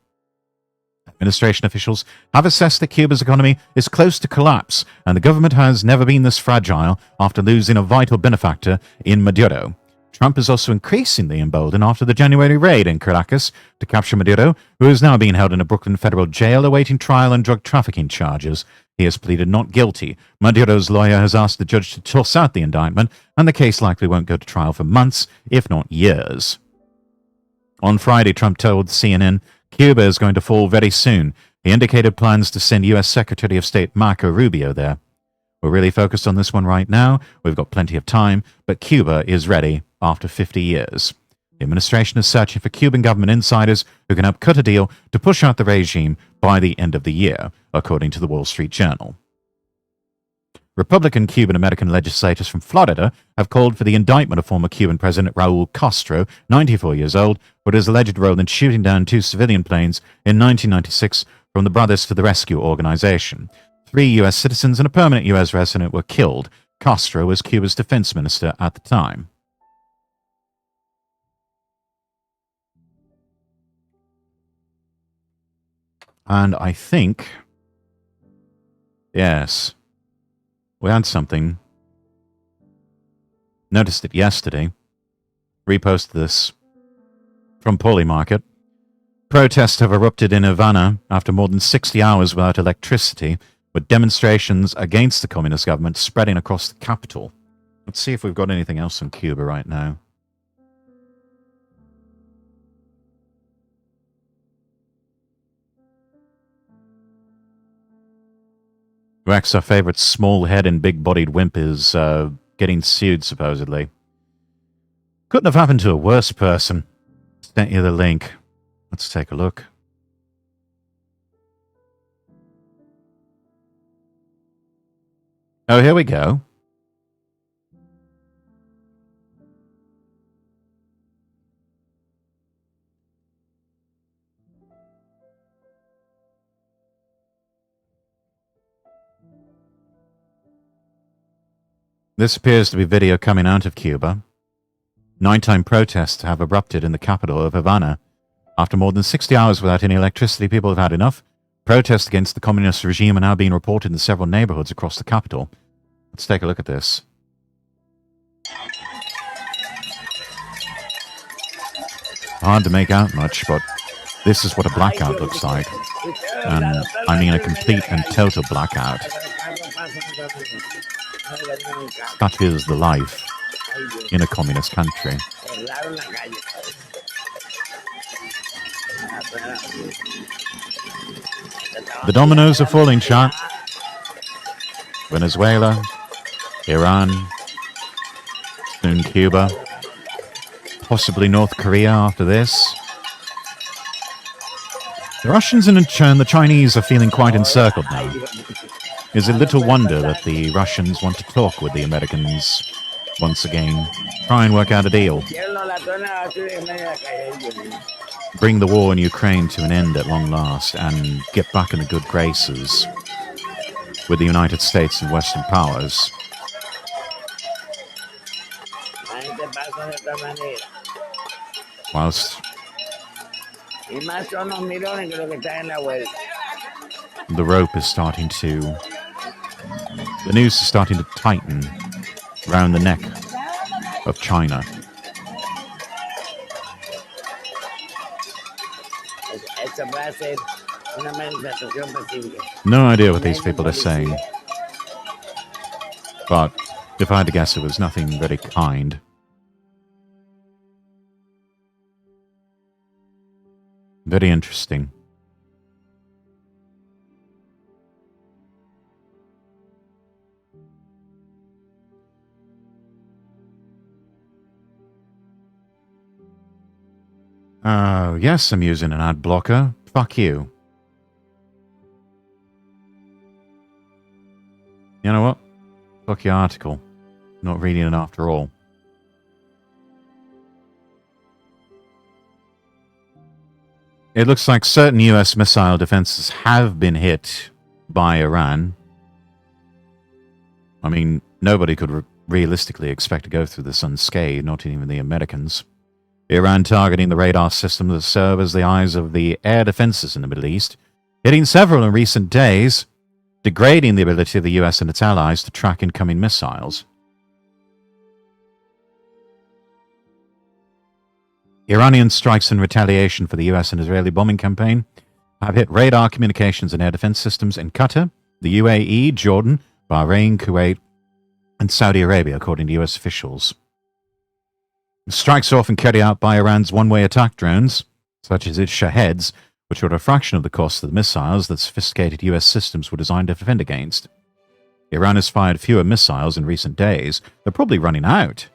Administration officials have assessed that Cuba's economy is close to collapse, and the government has never been this fragile after losing a vital benefactor in Maduro. Trump is also increasingly emboldened after the January raid in Caracas to capture Maduro, who is now being held in a Brooklyn federal jail awaiting trial on drug trafficking charges. He has pleaded not guilty. Maduro's lawyer has asked the judge to toss out the indictment, and the case likely won't go to trial for months, if not years. On Friday, Trump told CNN Cuba is going to fall very soon. He indicated plans to send U.S. Secretary of State Marco Rubio there. We're really focused on this one right now. We've got plenty of time, but Cuba is ready after 50 years. The administration is searching for Cuban government insiders who can help cut a deal to push out the regime by the end of the year, according to the Wall Street Journal. Republican Cuban-American legislators from Florida have called for the indictment of former Cuban President Raul Castro, 94 years old, for his alleged role in shooting down 2 civilian planes in 1996 from the Brothers to the Rescue organization. 3 U.S. citizens and a permanent U.S. resident were killed. Castro was Cuba's defense minister at the time. And I think, yes, we had something. Noticed it yesterday. Reposted this from Polymarket. Protests have erupted in Havana after more than 60 hours without electricity, with demonstrations against the communist government spreading across the capital. Let's see if we've got anything else on Cuba right now. Rex, our favorite small head and big-bodied wimp, is getting sued, supposedly. Couldn't have happened to a worse person. Sent you the link. Let's take a look. Oh, here we go. This appears to be video coming out of Cuba. Nighttime protests have erupted in the capital of Havana. After more than 60 hours without any electricity, people have had enough. Protests against the communist regime are now being reported in several neighborhoods across the capital. Let's take a look at this. Hard to make out much, but this is what a blackout looks like. And I mean a complete and total blackout. That is the life in a communist country. The dominoes are falling, chat. Venezuela, Iran, soon Cuba, possibly North Korea after this. The Russians and in turn the Chinese are feeling quite encircled now. Is it little wonder that the Russians want to talk with the Americans once again, try and work out a deal. Bring the war in Ukraine to an end at long last and get back in the good graces with the United States and Western powers. La gente pasa de esta manera. Whilst Y más son los mirones que lo que están en la vuelta. the rope is starting to... The noose is starting to tighten around the neck of China. Esta va a ser una manifestación pacífica. No idea what these people are saying. But if I had to guess, it was nothing very kind. Very interesting. Oh, yes, I'm using an ad blocker. Fuck you. You know what? Fuck your article. Not reading it after all. It looks like certain US missile defenses have been hit by Iran. I mean, nobody could realistically expect to go through this unscathed, not even the Americans. Iran targeting the radar systems that serve as the eyes of the air defenses in the Middle East, hitting several in recent days, degrading the ability of the US and its allies to track incoming missiles. Iranian strikes in retaliation for the US and Israeli bombing campaign have hit radar communications and air defense systems in Qatar, the UAE, Jordan, Bahrain, Kuwait, and Saudi Arabia, according to US officials. Strikes are often carried out by Iran's one-way attack drones, such as its Shaheds, which are at a fraction of the cost of the missiles that sophisticated US systems were designed to defend against. Iran has fired fewer missiles in recent days. They're probably running out.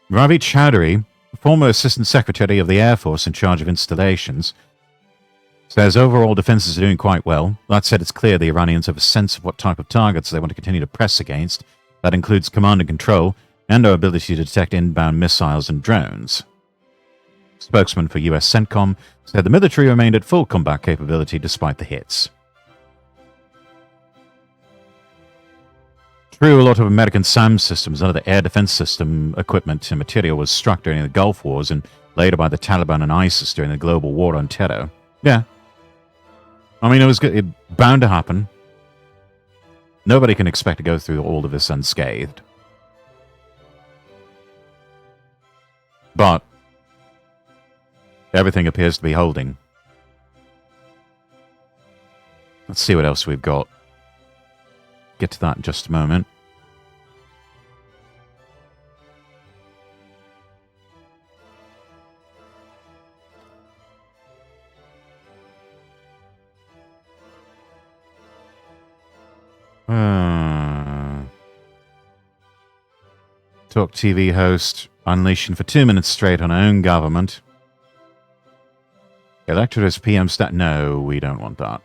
Ravi Chowdhury, former Assistant Secretary of the Air Force in charge of installations, says overall defenses are doing quite well. That said, it's clear the Iranians have a sense of what type of targets they want to continue to press against. That includes command and control, and our ability to detect inbound missiles and drones. Spokesman for US CENTCOM said the military remained at full combat capability despite the hits. True, a lot of American SAM systems and other air defense system equipment and material was struck during the Gulf Wars and later by the Taliban and ISIS during the global war on terror. Yeah. I mean, it bound to happen. Nobody can expect to go through all of this unscathed. But everything appears to be holding. Let's see what else we've got. Get to that in just a moment. Talk TV host unleashing for 2 minutes straight on her own government. Elected as PM stat. No, we don't want that.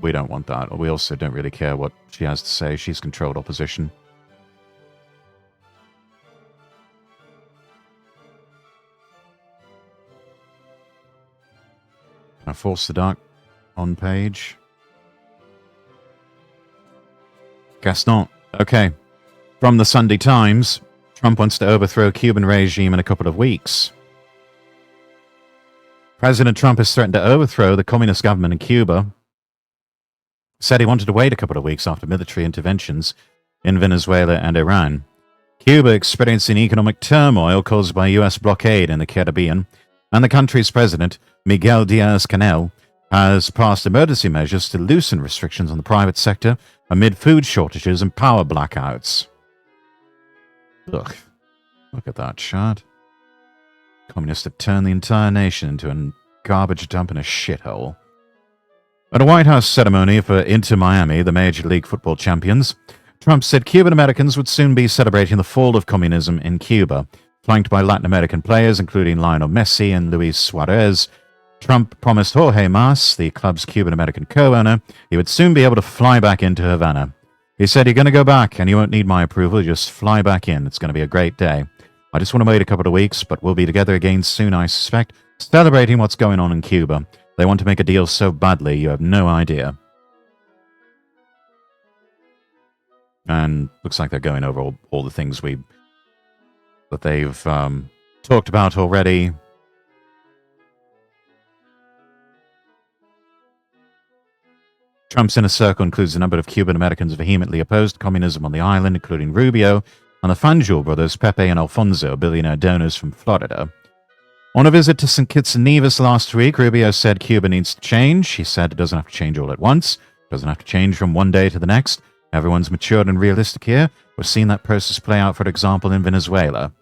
We don't want that. We also don't really care what she has to say. She's controlled opposition. Can I force the dark on page? Guess not. Okay. From the Sunday Times, Trump wants to overthrow Cuban regime in a couple of weeks. President Trump has threatened to overthrow the communist government in Cuba. Said he wanted to wait a couple of weeks after military interventions in Venezuela and Iran. Cuba experiencing economic turmoil caused by U.S. blockade in the Caribbean, and the country's president, Miguel Diaz-Canel, has passed emergency measures to loosen restrictions on the private sector amid food shortages and power blackouts. Ugh. Look at that chart. Communists have turned the entire nation into a garbage dump and a shithole. At a White House ceremony for Inter Miami, the Major League Football champions, Trump said Cuban Americans would soon be celebrating the fall of communism in Cuba. Flanked by Latin American players, including Lionel Messi and Luis Suarez, Trump promised Jorge Mas, the club's Cuban-American co-owner, he would soon be able to fly back into Havana. He said, "You're going to go back, and you won't need my approval. Just fly back in. It's going to be a great day. I just want to wait a couple of weeks, but we'll be together again soon, I suspect, celebrating what's going on in Cuba. They want to make a deal so badly, you have no idea. And looks like they're going over all the things that they've talked about already. Trump's inner circle includes a number of Cuban Americans vehemently opposed to communism on the island, including Rubio and the Fangio brothers, Pepe and Alfonso, billionaire donors from Florida. On a visit to St. Kitts and Nevis last week, Rubio said Cuba needs to change. He said it doesn't have to change all at once. It doesn't have to change from one day to the next. Everyone's matured and realistic here. We're seeing that process play out, for example, in Venezuela.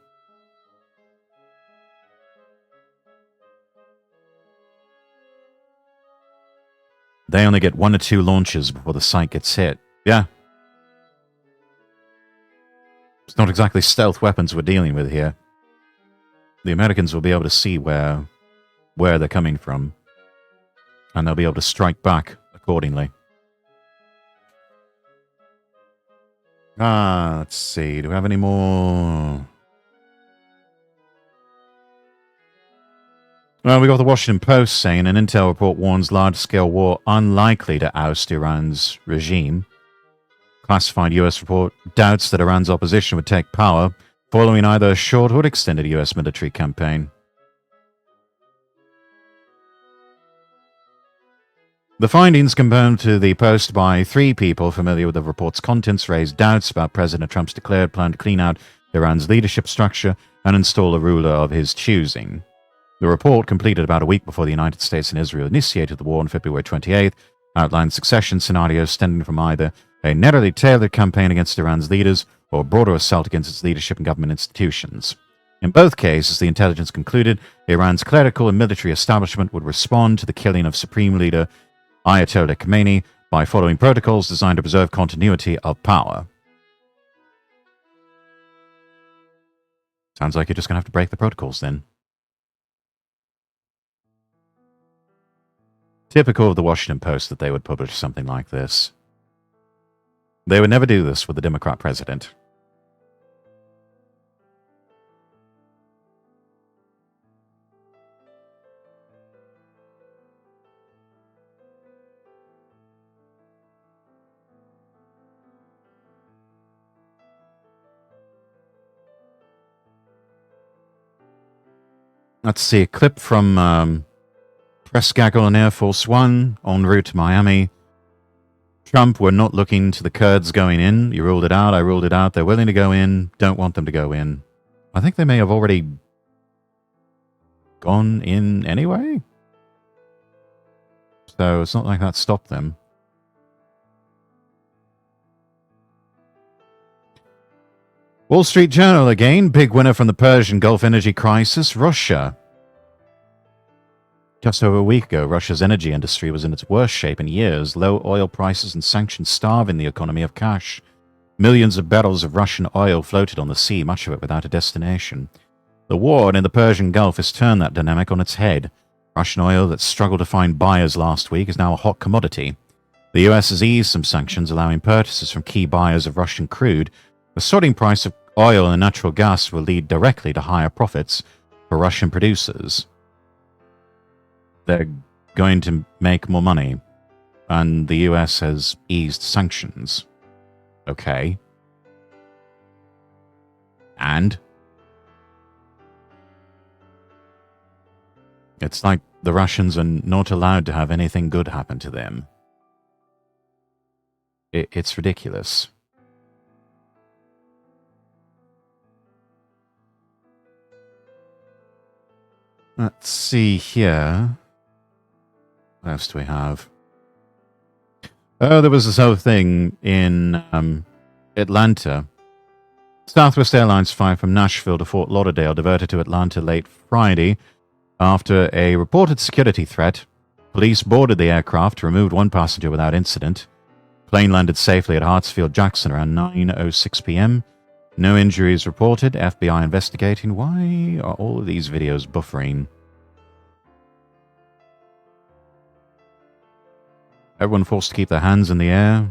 They only get 1 or 2 launches before the site gets hit. Yeah. It's not exactly stealth weapons we're dealing with here. The Americans will be able to see where they're coming from, and they'll be able to strike back accordingly. Let's see. Do we have any more? Well, we got the Washington Post saying an intel report warns large-scale war unlikely to oust Iran's regime. Classified U.S. report doubts that Iran's opposition would take power following either a short or extended U.S. military campaign. The findings, confirmed to the Post by 3 people familiar with the report's contents, raised doubts about President Trump's declared plan to clean out Iran's leadership structure and install a ruler of his choosing. The report, completed about a week before the United States and Israel initiated the war on February 28th, outlined succession scenarios stemming from either a narrowly tailored campaign against Iran's leaders or a broader assault against its leadership and government institutions. In both cases, the intelligence concluded Iran's clerical and military establishment would respond to the killing of Supreme Leader Ayatollah Khamenei by following protocols designed to preserve continuity of power. Sounds like you're just going to have to break the protocols then. Typical of the Washington Post that they would publish something like this. They would never do this with the Democrat president. Let's see, a clip from press gaggle on Air Force One en route to Miami. Trump, we're not looking to the Kurds going in. You ruled it out, I ruled it out. They're willing to go in, don't want them to go in. I think they may have already gone in anyway. So it's not like that stopped them. Wall Street Journal again, big winner from the Persian Gulf energy crisis, Russia. Just over a week ago, Russia's energy industry was in its worst shape in years. Low oil prices and sanctions starving the economy of cash. Millions of barrels of Russian oil floated on the sea, much of it without a destination. The war in the Persian Gulf has turned that dynamic on its head. Russian oil that struggled to find buyers last week is now a hot commodity. The US has eased some sanctions, allowing purchases from key buyers of Russian crude. The soaring price of oil and natural gas will lead directly to higher profits for Russian producers. They're going to make more money, and the US has eased sanctions. Okay. And? It's like the Russians are not allowed to have anything good happen to them. It's ridiculous. Let's see here. What else do we have? Oh, there was this whole thing in Atlanta. Southwest Airlines flight from Nashville to Fort Lauderdale diverted to Atlanta late Friday after a reported security threat. Police boarded the aircraft, removed one passenger without incident. Plane landed safely at Hartsfield-Jackson around 9:06 p.m. No injuries reported. FBI investigating. Why are all of these videos buffering? Everyone forced to keep their hands in the air.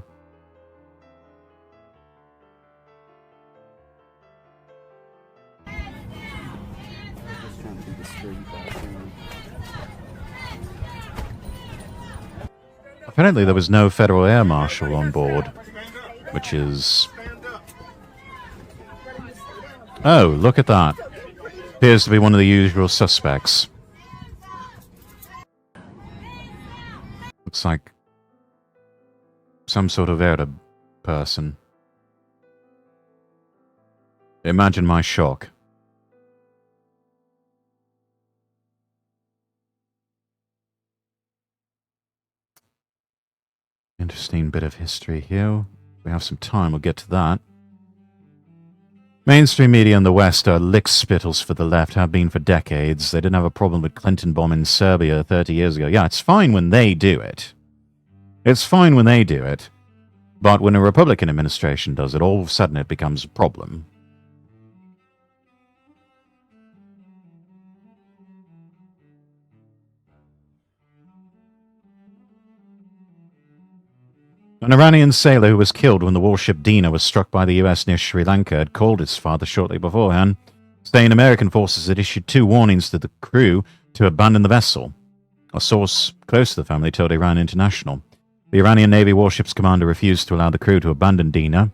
Apparently there was no federal air marshal on board, which is... Oh, look at that. Appears to be one of the usual suspects. Looks like some sort of Arab person. Imagine my shock. Interesting bit of history here. If we have some time, we'll get to that. Mainstream media in the West are lickspittles for the left, have been for decades. They didn't have a problem with Clinton bombing Serbia 30 years ago. Yeah, it's fine when they do it. It's fine when they do it. But when a Republican administration does it, all of a sudden it becomes a problem. An Iranian sailor who was killed when the warship Dina was struck by the US near Sri Lanka had called his father shortly beforehand, saying American forces had issued 2 warnings to the crew to abandon the vessel. A source close to the family told Iran International. The Iranian Navy warship's commander refused to allow the crew to abandon Dina,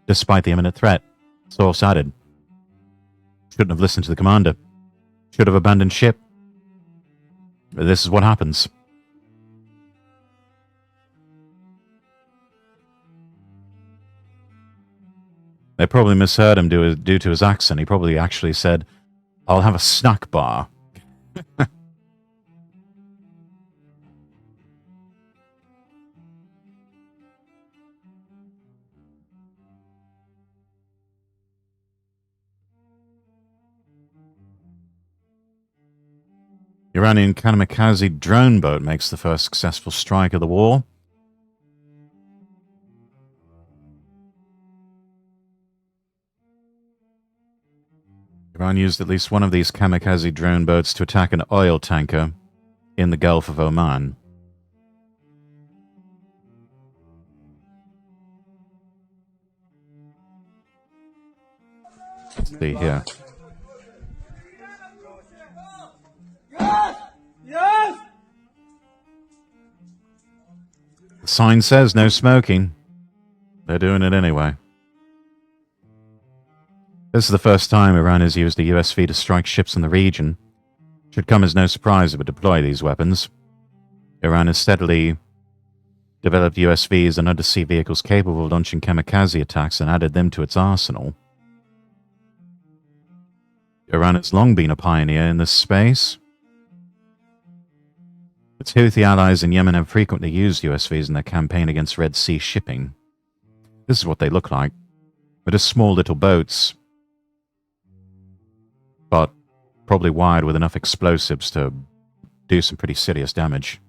despite the imminent threat. Source added, shouldn't have listened to the commander. Should have abandoned ship. This is what happens. They probably misheard him due to his accent. He probably actually said, I'll have a snack bar. Iranian kamikaze drone boat makes the first successful strike of the war. Iran used at least one of these kamikaze drone boats to attack an oil tanker in the Gulf of Oman. Let's see here. The sign says no smoking. They're doing it anyway. This is the first time Iran has used a USV to strike ships in the region. Should come as no surprise it would deploy these weapons. Iran has steadily developed USVs and undersea vehicles capable of launching kamikaze attacks and added them to its arsenal. Iran has long been a pioneer in this space. Its Houthi allies in Yemen have frequently used USVs in their campaign against Red Sea shipping. This is what they look like. They're just small little boats, but probably wired with enough explosives to do some pretty serious damage.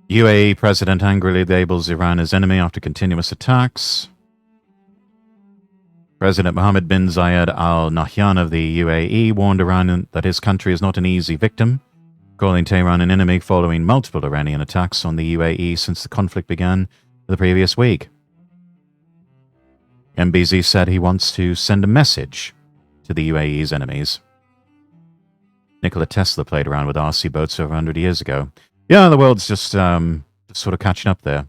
UAE president angrily labels Iran as enemy after continuous attacks. President Mohammed bin Zayed Al Nahyan of the UAE warned Iran that his country is not an easy victim, calling Tehran an enemy following multiple Iranian attacks on the UAE since the conflict began the previous week. MBZ said he wants to send a message to the UAE's enemies. Nikola Tesla played around with RC boats over 100 years ago. Yeah, the world's just sort of catching up there.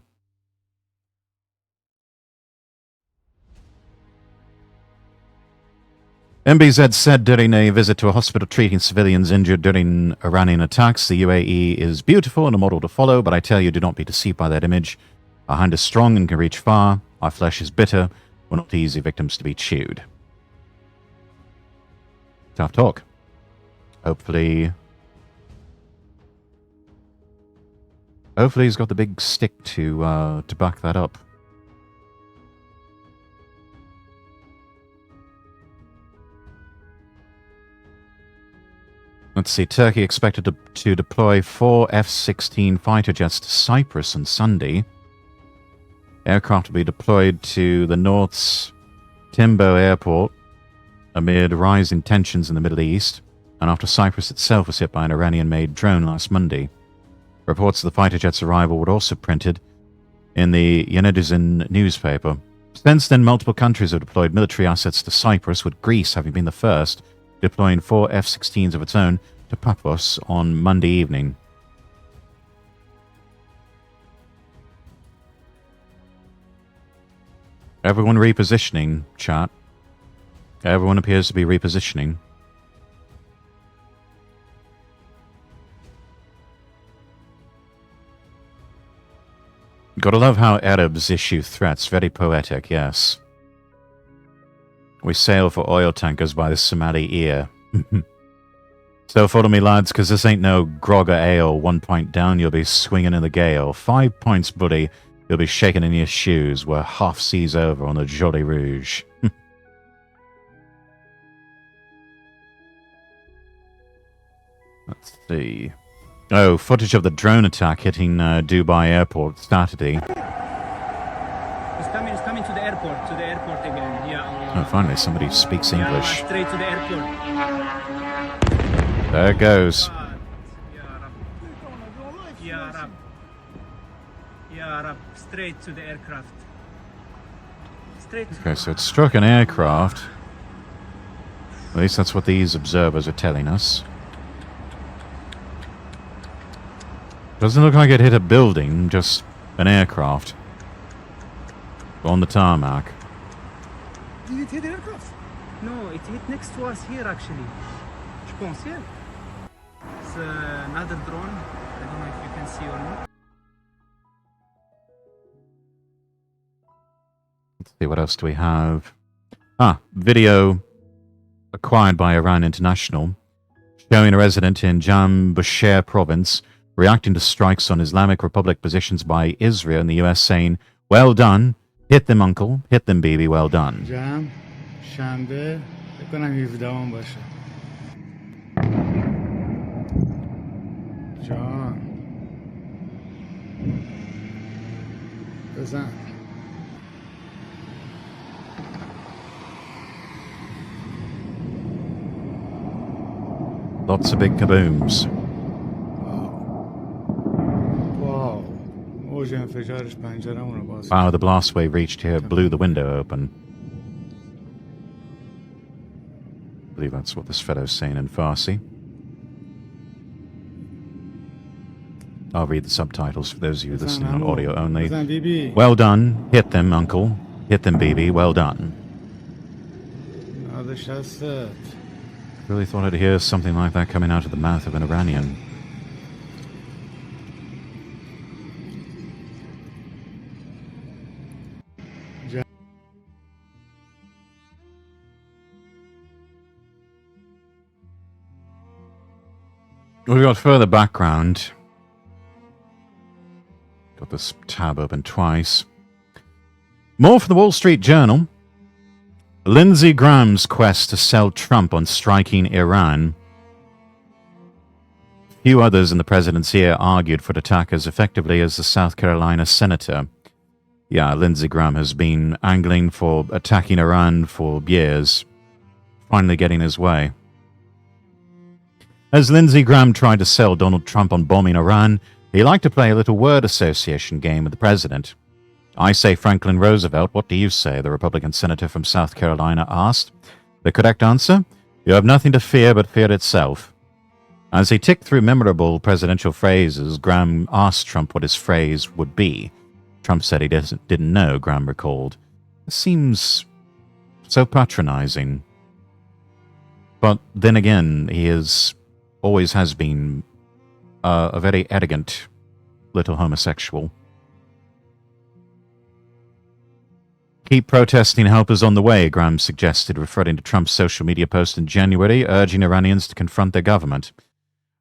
MBZ said during a visit to a hospital treating civilians injured during Iranian attacks, the UAE is beautiful and a model to follow, but I tell you, do not be deceived by that image. Our hand is strong and can reach far. Our flesh is bitter. We're not easy victims to be chewed. Tough talk. Hopefully he's got the big stick to back that up. Let's see. Turkey expected to deploy 4 F-16 fighter jets to Cyprus on Sunday. Aircraft will be deployed to the North's Timbo airport amid rising tensions in the Middle East, and after Cyprus itself was hit by an Iranian-made drone last Monday. Reports of the fighter jet's arrival were also printed in the Yenidizin newspaper. Since then, multiple countries have deployed military assets to Cyprus, with Greece having been the first, deploying 4 F-16s of its own to Paphos on Monday evening. Everyone repositioning, chat. Everyone appears to be repositioning. Gotta love how Arabs issue threats. Very poetic, yes. We sail for oil tankers by the Somali ear. So follow me, lads, because this ain't no grog or ale. 1 point down, you'll be swinging in the gale. 5 points, buddy, you'll be shaking in your shoes. We're half seas over on the Jolly Rouge. Let's see. Oh, footage of the drone attack hitting Dubai airport Saturday. He's coming to the airport again. Yeah. Oh, finally, somebody speaks English. Straight to the airport. There it goes. Yeah, straight to the aircraft. Straight. Okay, so it struck an aircraft. At least that's what these observers are telling us. Doesn't look like it hit a building, just an aircraft. On the tarmac. Did it hit the aircraft? No, it hit next to us here actually. Je pense, yeah. It's another drone. I don't know if you can see or not. Let's see, what else do we have? Video acquired by Iran International, showing a resident in Jamshedpur province reacting to strikes on Islamic Republic positions by Israel and the US, saying, "Well done, hit them uncle, hit them baby, well done." جمع شنبه بکنم 17 باشه جان بزن Lots of big kabooms. اوج انفجارش پنجرمون رو باز Wow, the blast wave reached here, blew the window open. I believe that's what this fellow's saying in Farsi. I'll read the subtitles for those of you listening on audio only. بزن بی بی Well done, hit them, uncle. Hit them, baby, well done. نادش هستت Really thought I'd hear something like that coming out of the mouth of an Iranian. We've got further background. Got this tab open twice. More from the Wall Street Journal. Lindsey Graham's quest to sell Trump on striking Iran. Few others in the presidency argued for it attack as effectively as the South Carolina senator. Yeah, Lindsey Graham has been angling for attacking Iran for years, finally getting his way. As Lindsey Graham tried to sell Donald Trump on bombing Iran, he liked to play a little word association game with the president. "I say Franklin Roosevelt, what do you say?" the Republican senator from South Carolina asked. The correct answer? "You have nothing to fear but fear itself." As he ticked through memorable presidential phrases, Graham asked Trump what his phrase would be. Trump said he didn't know, Graham recalled. It seems so patronizing. But then again, always has been a very arrogant little homosexual. "Keep protesting, help is on the way," Graham suggested, referring to Trump's social media post in January, urging Iranians to confront their government.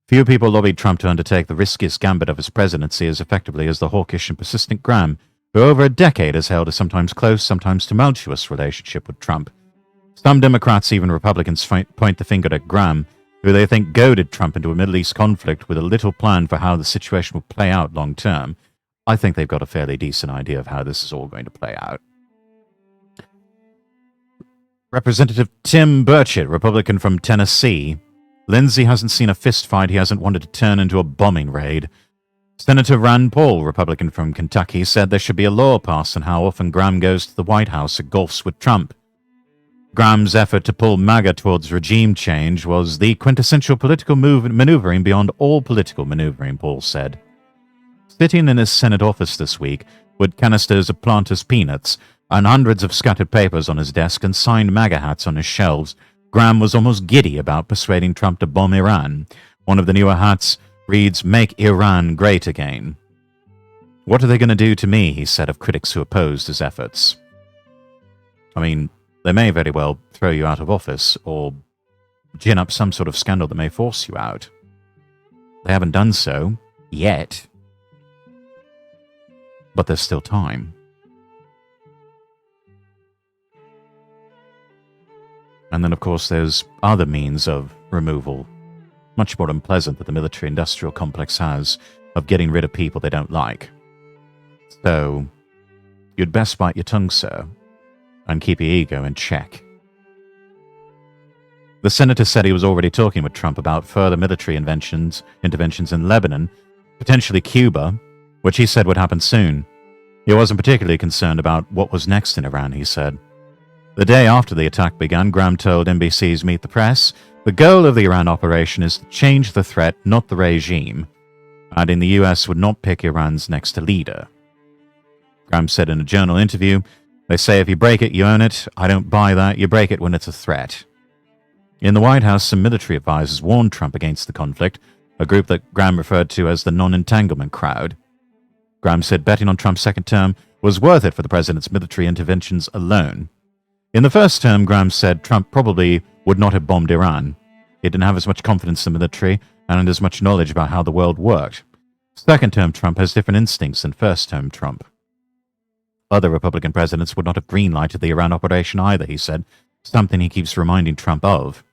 Few people lobbied Trump to undertake the riskiest gambit of his presidency as effectively as the hawkish and persistent Graham, who over a decade has held a sometimes close, sometimes tumultuous relationship with Trump. Some Democrats, even Republicans, point the finger at Graham, who they think goaded Trump into a Middle East conflict with a little plan for how the situation will play out long term. I think they've got a fairly decent idea of how this is all going to play out. Representative Tim Burchett, Republican from Tennessee. Lindsey hasn't seen a fistfight he hasn't wanted to turn into a bombing raid. Senator Rand Paul, Republican from Kentucky, said there should be a law passed on how often Graham goes to the White House or golfs with Trump. Graham's effort to pull MAGA towards regime change was the quintessential political maneuvering beyond all political maneuvering, Paul said. Sitting in his Senate office this week, with canisters of Planters peanuts and hundreds of scattered papers on his desk and signed MAGA hats on his shelves, Graham was almost giddy about persuading Trump to bomb Iran. One of the newer hats reads, "Make Iran Great Again." "What are they going to do to me?" he said of critics who opposed his efforts. I mean, they may very well throw you out of office or gin up some sort of scandal that may force you out. They haven't done so yet. But there's still time. And then, of course, there's other means of removal, much more unpleasant that the military-industrial complex has, of getting rid of people they don't like. So, you'd best bite your tongue, sir, and keep your ego in check. The senator said he was already talking with Trump about further military interventions in Lebanon, potentially Cuba, which he said would happen soon. He wasn't particularly concerned about what was next in Iran, he said. The day after the attack began, Graham told NBC's Meet the Press, the goal of the Iran operation is to change the threat, not the regime, adding the US would not pick Iran's next leader. Graham said in a journal interview, "They say if you break it, you own it. I don't buy that. You break it when it's a threat." In the White House, some military advisors warned Trump against the conflict, a group that Graham referred to as the non-entanglement crowd. Graham said betting on Trump's second term was worth it for the president's military interventions alone. In the first term, Graham said Trump probably would not have bombed Iran. He didn't have as much confidence in the military and as much knowledge about how the world worked. Second-term Trump has different instincts than first-term Trump. Other Republican presidents would not have green-lighted the Iran operation either, he said, something he keeps reminding Trump of.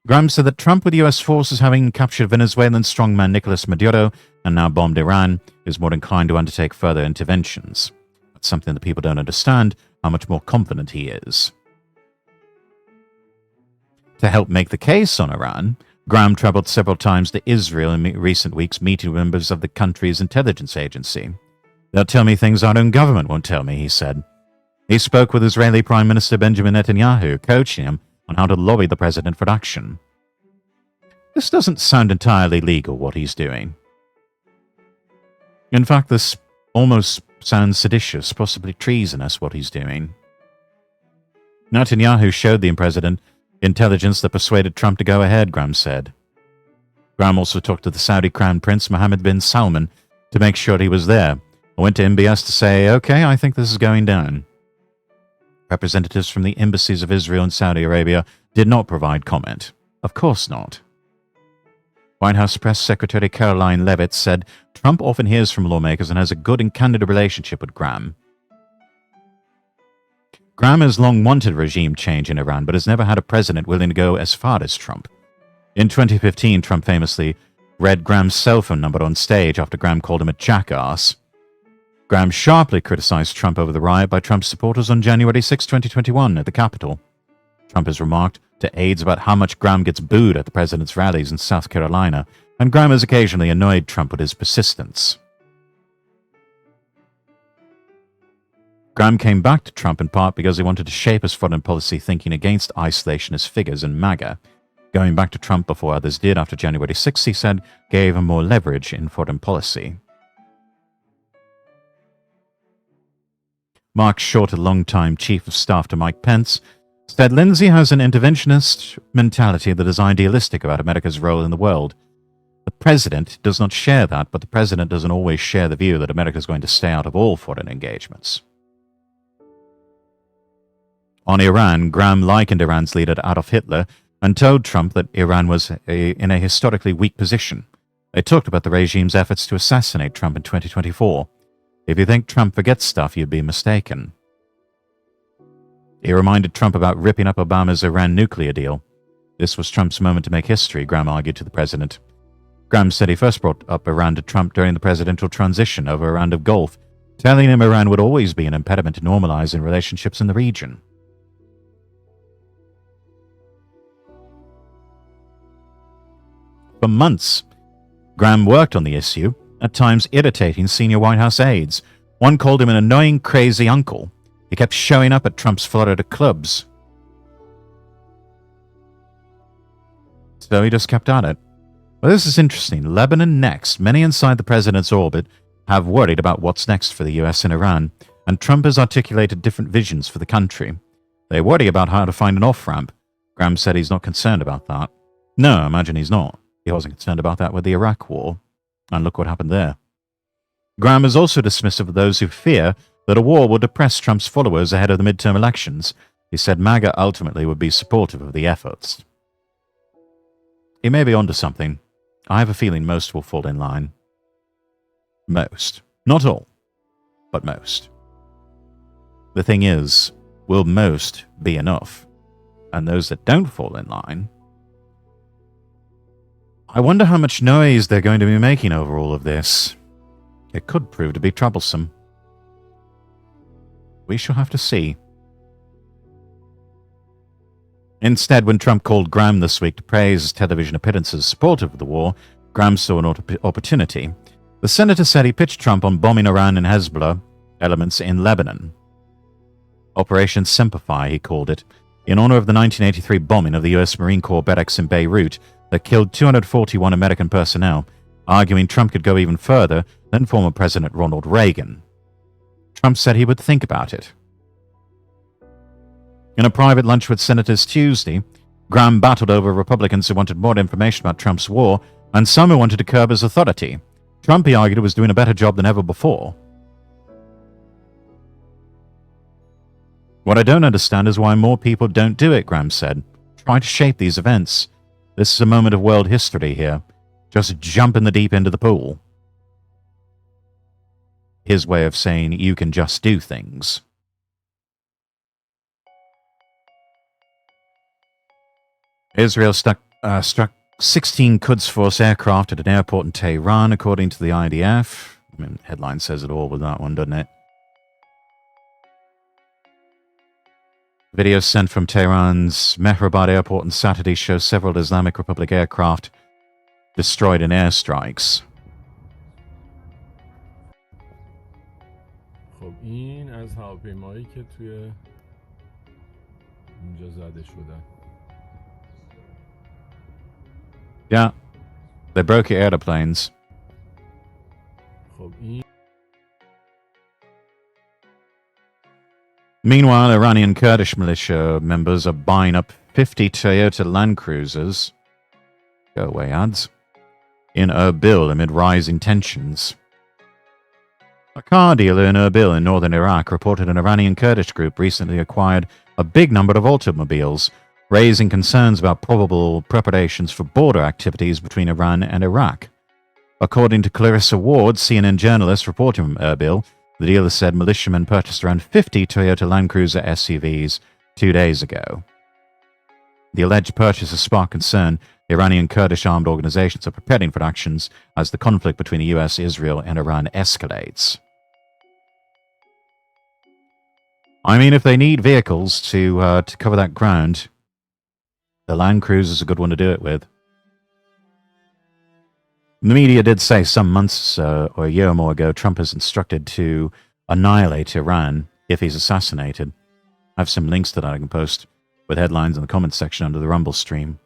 Graham said that Trump, with U.S. forces having captured Venezuelan strongman Nicolas Maduro and now bombed Iran, is more inclined to undertake further interventions. That's something that people don't understand, how much more confident he is. To help make the case on Iran, Graham traveled several times to Israel in recent weeks, meeting with members of the country's intelligence agency. "They'll tell me things our own government won't tell me," he said. He spoke with Israeli Prime Minister Benjamin Netanyahu, coaching him on how to lobby the president for action. This doesn't sound entirely legal, what he's doing. In fact, this almost sounds seditious, possibly treasonous, what he's doing. Netanyahu showed the president intelligence that persuaded Trump to go ahead, Graham said. Graham also talked to the Saudi Crown Prince Mohammed bin Salman to make sure he was there. I went to MBS to say, "Okay, I think this is going down." Representatives from the embassies of Israel and Saudi Arabia did not provide comment. Of course not. White House Press Secretary Caroline Leavitt said Trump often hears from lawmakers and has a good and candid relationship with Graham. Graham has long wanted regime change in Iran, but has never had a president willing to go as far as Trump. In 2015, Trump famously read Graham's cell phone number on stage after Graham called him a jackass. Graham sharply criticized Trump over the riot by Trump's supporters on January 6, 2021 at the Capitol. Trump has remarked to aides about how much Graham gets booed at the president's rallies in South Carolina, and Graham has occasionally annoyed Trump with his persistence. Graham came back to Trump in part because he wanted to shape his foreign policy thinking against isolationist figures and MAGA. Going back to Trump before others did after January 6, he said, gave him more leverage in foreign policy. Mark Short, a longtime chief of staff to Mike Pence, said Lindsay has an interventionist mentality that is idealistic about America's role in the world. The president does not share that, but the president doesn't always share the view that America is going to stay out of all foreign engagements. On Iran, Graham likened Iran's leader to Adolf Hitler and told Trump that Iran was in a historically weak position. They talked about the regime's efforts to assassinate Trump in 2024. If you think Trump forgets stuff, you'd be mistaken. He reminded Trump about ripping up Obama's Iran nuclear deal. This was Trump's moment to make history, Graham argued to the president. Graham said he first brought up Iran to Trump during the presidential transition over a round of golf, telling him Iran would always be an impediment to normalizing relationships in the region. For months, Graham worked on the issue, at times irritating senior White House aides. One called him an annoying, crazy uncle. He kept showing up at Trump's Florida clubs. So he just kept at it. Well, this is interesting. Lebanon next. Many inside the president's orbit have worried about what's next for the US and Iran, and Trump has articulated different visions for the country. They worry about how to find an off-ramp. Graham said he's not concerned about that. No, I imagine he's not. He wasn't concerned about that with the Iraq War. And look what happened there. Graham is also dismissive of those who fear that a war will depress Trump's followers ahead of the midterm elections. He said MAGA ultimately would be supportive of the efforts. He may be onto something. I have a feeling most will fall in line. Most. Not all, but most. The thing is, will most be enough? And those that don't fall in line, I wonder how much noise they're going to be making over all of this. It could prove to be troublesome. We shall have to see. Instead, when Trump called Graham this week to praise his television appearances supportive of the war, Graham saw an opportunity. The senator said he pitched Trump on bombing Iran and Hezbollah elements in Lebanon. Operation Simplify, he called it, in honor of the 1983 bombing of the U.S. Marine Corps barracks in Beirut that killed 241 American personnel, arguing Trump could go even further than former President Ronald Reagan. Trump said he would think about it. In a private lunch with senators Tuesday, Graham battled over Republicans who wanted more information about Trump's war and some who wanted to curb his authority. Trump, he argued, was doing a better job than ever before. What I don't understand is why more people don't do it, Graham said. Try to shape these events. This is a moment of world history here. Just jump in the deep end of the pool. His way of saying you can just do things. Israel struck 16 Quds Force aircraft at an airport in Tehran, according to the IDF. I mean, headline says it all with that one, doesn't it? Videos sent from Tehran's Mehrabad airport on Saturday show several Islamic Republic aircraft destroyed in airstrikes. خب این از هواپیمایی که توی اینجا زده شدن. Yeah, they broke your airplanes. خب این Meanwhile, Iranian Kurdish militia members are buying up 50 Toyota Land Cruisers, go away ads, in Erbil amid rising tensions. A car dealer in Erbil in northern Iraq reported an Iranian Kurdish group recently acquired a big number of automobiles, raising concerns about probable preparations for border activities between Iran and Iraq. According to Clarissa Ward, CNN journalist reporting from Erbil, the dealer said militiamen purchased around 50 Toyota Land Cruiser SUVs 2 days ago. The alleged purchase has sparked concern. Iranian Kurdish armed organizations are preparing for actions as the conflict between the US, Israel, and Iran escalates. I mean, if they need vehicles to cover that ground, the Land Cruiser is a good one to do it with. The media did say some months or a year or more ago, Trump is instructed to annihilate Iran if he's assassinated. I have some links to that I can post with headlines in the comments section under the Rumble stream.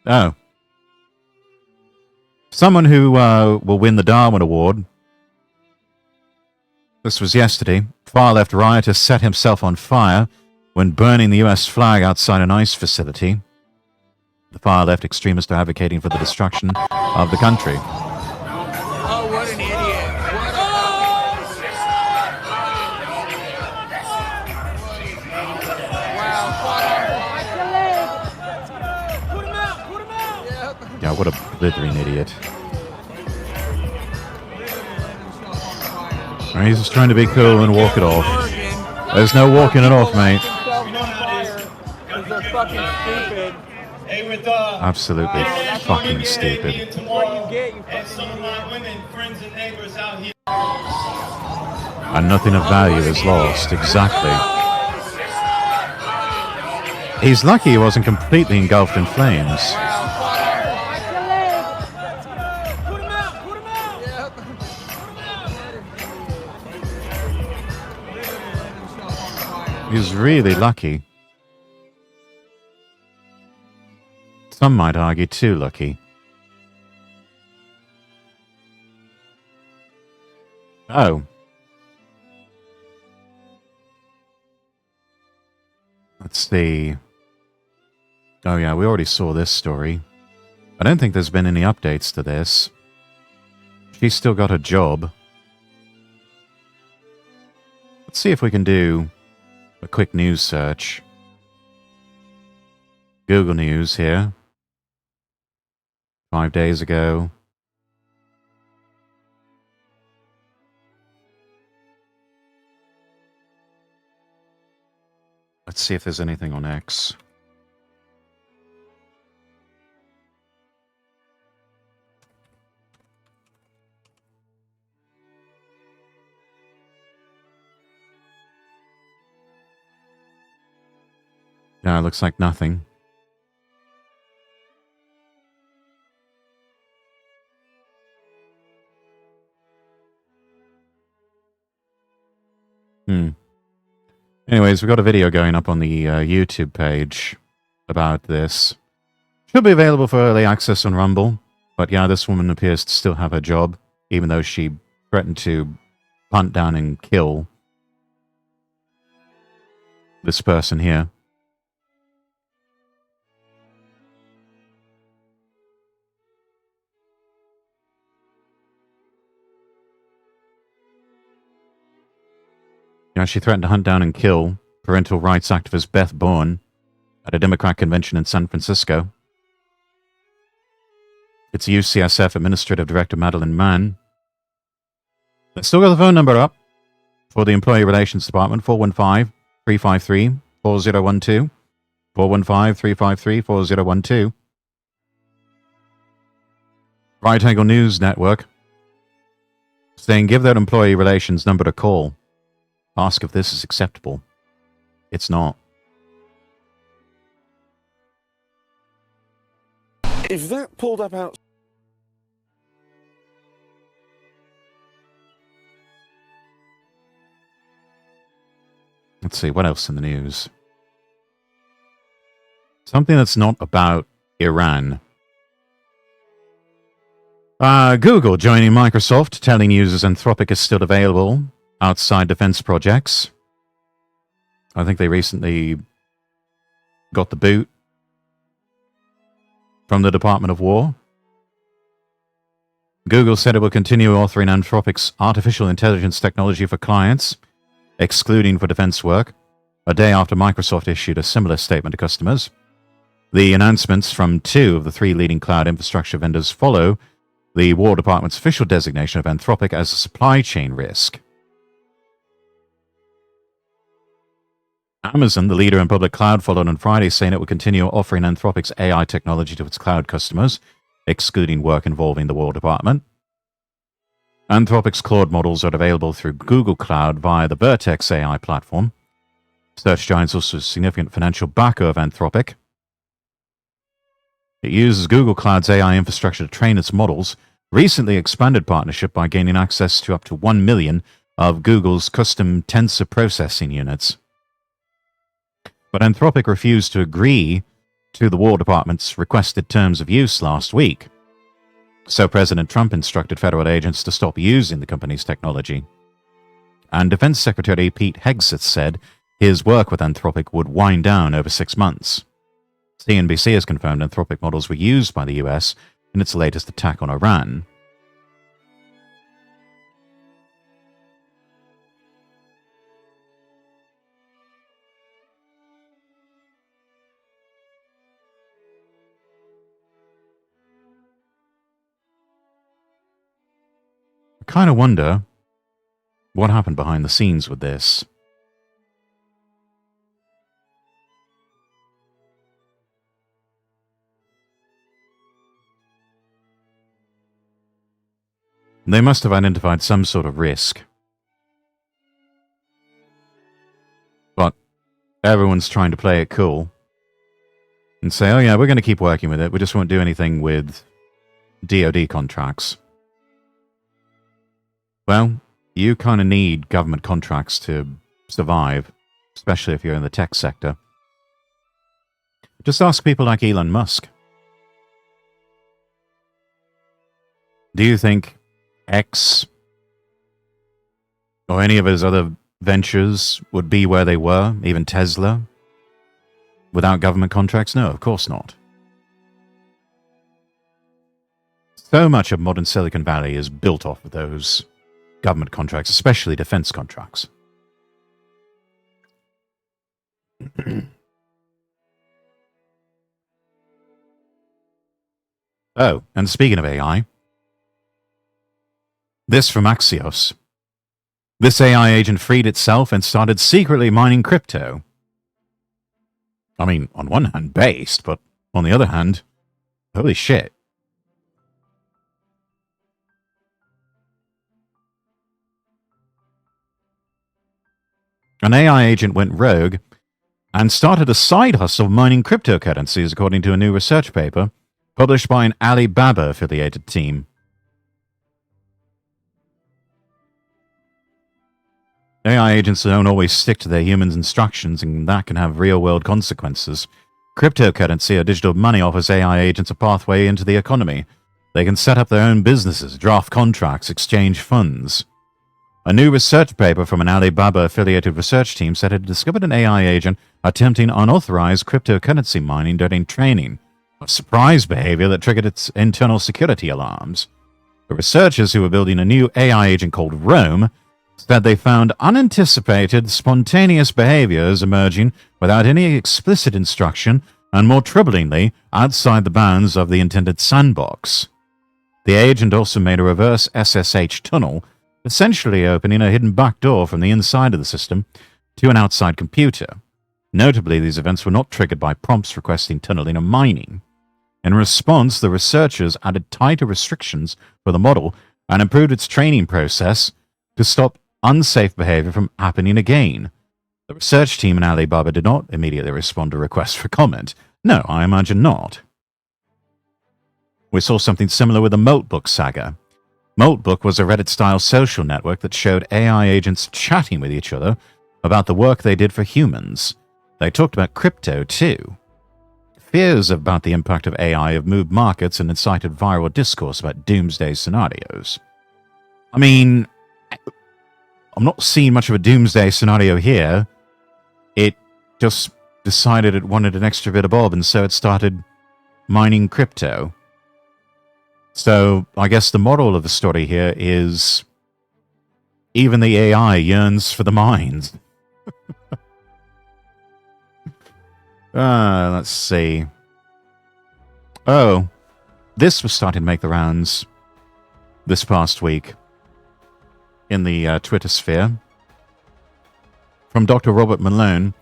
Oh. Someone who will win the Darwin Award. This was yesterday. Far-left rioter set himself on fire when burning the US flag outside an ICE facility. The far-left extremists are advocating for the destruction of the country. Oh, what an idiot. Yeah, what a blithering idiot. He's just trying to be cool and walk it off. There's no walking it off, mate. They're fucking stupid. Absolutely fucking stupid. And nothing of value is lost, exactly. He's lucky he wasn't completely engulfed in flames. He's really lucky. Some might argue too lucky. Oh. Let's see. Oh yeah, we already saw this story. I don't think there's been any updates to this. She's still got a job. Let's see if we can do a quick news search. Google News here. 5 days ago. Let's see if there's anything on X. No, it looks like nothing. Anyways, we've got a video going up on the YouTube page about this. Should be available for early access on Rumble. But yeah, this woman appears to still have her job, even though she threatened to hunt down and kill this person here. Yeah, she threatened to hunt down and kill parental rights activist Beth Bourne at a Democrat convention in San Francisco. It's UCSF Administrative Director Madeline Mann. Let's still got the phone number up for the Employee Relations Department, 415-353-4012. 415-353-4012. Right Angle News Network saying give that employee relations number a call. Ask if this is acceptable. It's not. If that pulled up out... Let's see, what else in the news? Something that's not about Iran. Google joining Microsoft, telling users Anthropic is still available outside defense projects. I think they recently got the boot from the Department of War. Google said it will continue offering Anthropic's artificial intelligence technology for clients, excluding for defense work, a day after Microsoft issued a similar statement to customers. The announcements from 2 of the 3 leading cloud infrastructure vendors follow the War Department's official designation of Anthropic as a supply chain risk. Amazon, the leader in public cloud, followed on Friday, saying it would continue offering Anthropic's AI technology to its cloud customers, excluding work involving the War Department. Anthropic's Claude models are available through Google Cloud via the Vertex AI platform. Search Giants also a significant financial backer of Anthropic. It uses Google Cloud's AI infrastructure to train its models, recently expanded partnership by gaining access to up to 1 million of Google's custom tensor processing units. But Anthropic refused to agree to the War Department's requested terms of use last week. So President Trump instructed federal agents to stop using the company's technology. And Defense Secretary Pete Hegseth said his work with Anthropic would wind down over 6 months. CNBC has confirmed Anthropic models were used by the US in its latest attack on Iran. I kind of wonder what happened behind the scenes with this. They must have identified some sort of risk. But everyone's trying to play it cool and say, oh yeah, we're going to keep working with it. We just won't do anything with DoD contracts. Well, you kind of need government contracts to survive, especially if you're in the tech sector. Just ask people like Elon Musk. Do you think X or any of his other ventures would be where they were, even Tesla, without government contracts? No, of course not. So much of modern Silicon Valley is built off of those government contracts, especially defense contracts. Oh, and speaking of AI, this from Axios. This AI agent freed itself and started secretly mining crypto. I mean, on one hand, based, but on the other hand, holy shit. An AI agent went rogue and started a side hustle mining cryptocurrencies, according to a new research paper published by an Alibaba-affiliated team. AI agents don't always stick to their humans' instructions, and that can have real-world consequences. Cryptocurrency or digital money offers AI agents a pathway into the economy. They can set up their own businesses, draft contracts, exchange funds. A new research paper from an Alibaba-affiliated research team said it had discovered an AI agent attempting unauthorized cryptocurrency mining during training, a surprise behavior that triggered its internal security alarms. The researchers who were building a new AI agent called Rome said they found unanticipated, spontaneous behaviors emerging without any explicit instruction and, more troublingly, outside the bounds of the intended sandbox. The agent also made a reverse SSH tunnel, essentially opening a hidden backdoor from the inside of the system to an outside computer. Notably, these events were not triggered by prompts requesting tunneling or mining. In response, the researchers added tighter restrictions for the model and improved its training process to stop unsafe behavior from happening again. The research team in Alibaba did not immediately respond to requests for comment. No, I imagine not. We saw something similar with the Moltbook saga. Moltbook was a Reddit-style social network that showed AI agents chatting with each other about the work they did for humans. They talked about crypto, too. Fears about the impact of AI have moved markets and incited viral discourse about doomsday scenarios. I mean, I'm not seeing much of a doomsday scenario here. It just decided it wanted an extra bit of bob, and so it started mining crypto. So I guess the moral of the story here is even the AI yearns for the mines. Let's see. Oh, this was starting to make the rounds this past week in the Twitter sphere. From Dr. Robert Malone,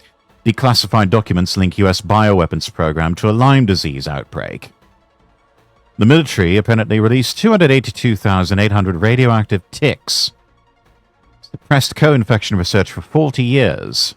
declassified documents link U.S. bioweapons program to a Lyme disease outbreak. The military apparently released 282,800 radioactive ticks, suppressed co-infection research for 40 years.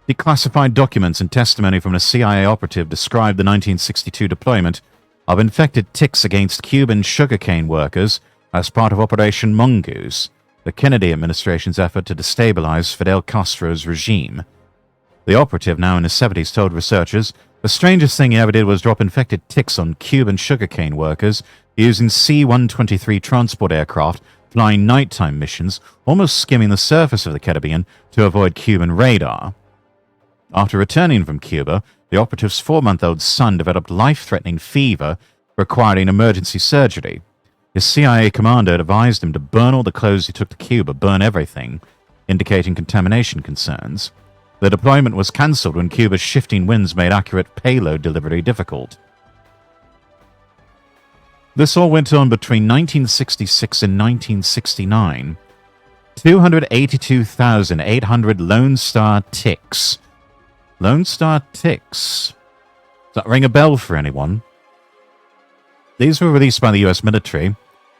Declassified documents and testimony from a CIA operative described the 1962 deployment of infected ticks against Cuban sugarcane workers as part of Operation Mongoose, the Kennedy administration's effort to destabilize Fidel Castro's regime. The operative, now in his 70s, told researchers the strangest thing he ever did was drop infected ticks on Cuban sugarcane workers using C-123 transport aircraft flying nighttime missions, almost skimming the surface of the Caribbean to avoid Cuban radar. After returning from Cuba, the operative's 4-month-old son developed life-threatening fever requiring emergency surgery. His CIA commander advised him to burn all the clothes he took to Cuba, burn everything, indicating contamination concerns. The deployment was cancelled when Cuba's shifting winds made accurate payload delivery difficult. This all went on between 1966 and 1969. 282,800 Lone Star ticks. Lone Star ticks Does that ring a bell for anyone? These were released by the US military,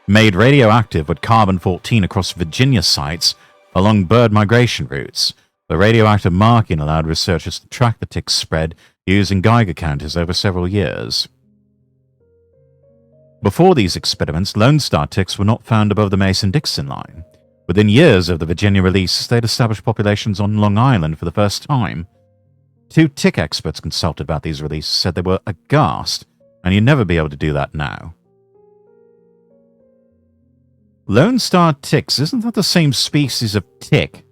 made radioactive with carbon-14 across Virginia sites along bird migration routes. The radioactive marking allowed researchers to track the tick's spread using Geiger counters over several years. Before these experiments, Lone Star ticks were not found above the Mason-Dixon line. Within years of the Virginia release, they'd established populations on Long Island for the first time. 2 tick experts consulted about these releases said they were aghast, and you'd never be able to do that now. Lone Star ticks, isn't that the same species of tick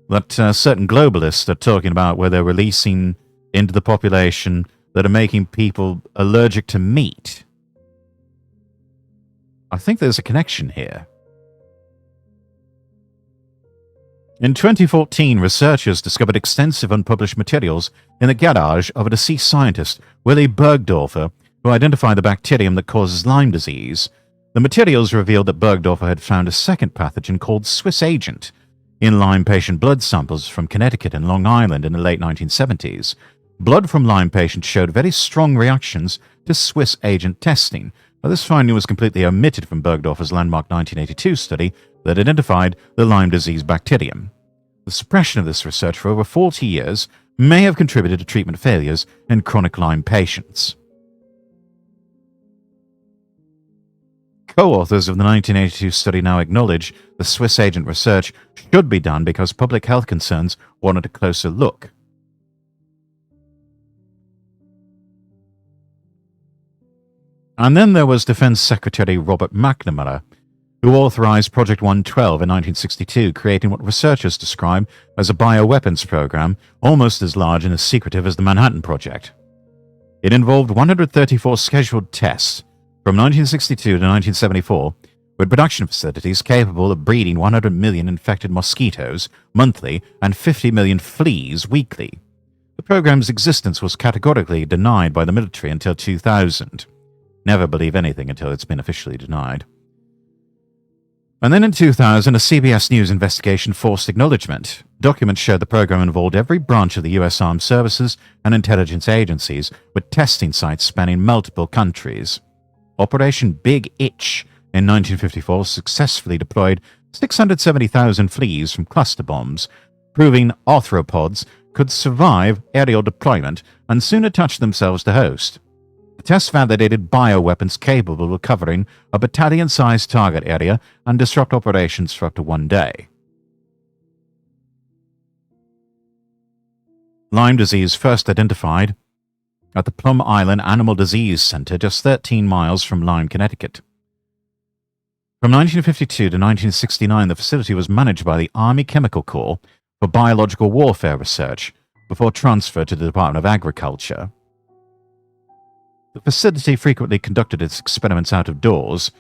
that certain globalists are talking about, where they're releasing into the population that are making people allergic to meat? I think there's a connection here. In 2014, researchers discovered extensive unpublished materials in the garage of a deceased scientist, Willy Bergdorfer, who identified the bacterium that causes Lyme disease. The materials revealed that Bergdorfer had found a second pathogen called Swiss agent in Lyme patient blood samples from Connecticut and Long Island in the late 1970s. Blood from Lyme patients showed very strong reactions to Swiss agent testing, but this finding was completely omitted from Bergdorfer's landmark 1982 study that identified the Lyme disease bacterium. The suppression of this research for over 40 years may have contributed to treatment failures in chronic Lyme patients. Co-authors of the 1982 study now acknowledge the Swiss agent research should be done because public health concerns wanted a closer look. And then there was Defense Secretary Robert McNamara, who authorized Project 112 in 1962, creating what researchers describe as a bioweapons program almost as large and as secretive as the Manhattan Project. It involved 134 scheduled tests from 1962 to 1974, with production facilities capable of breeding 100 million infected mosquitoes monthly and 50 million fleas weekly. The program's existence was categorically denied by the military until 2000. Never believe anything until it's been officially denied. And then in 2000, a CBS News investigation forced acknowledgement. Documents showed the program involved every branch of the U.S. Armed Services and intelligence agencies, with testing sites spanning multiple countries. Operation Big Itch in 1954 successfully deployed 670,000 fleas from cluster bombs, proving arthropods could survive aerial deployment and soon attach themselves to host. The test validated bioweapons capable of covering a battalion-sized target area and disrupt operations for up to 1 day. Lyme disease first identified at the Plum Island Animal Disease Center, just 13 miles from Lyme, Connecticut. From 1952 to 1969, the facility was managed by the Army Chemical Corps for biological warfare research before transfer to the Department of Agriculture. The facility frequently conducted its experiments out of doors,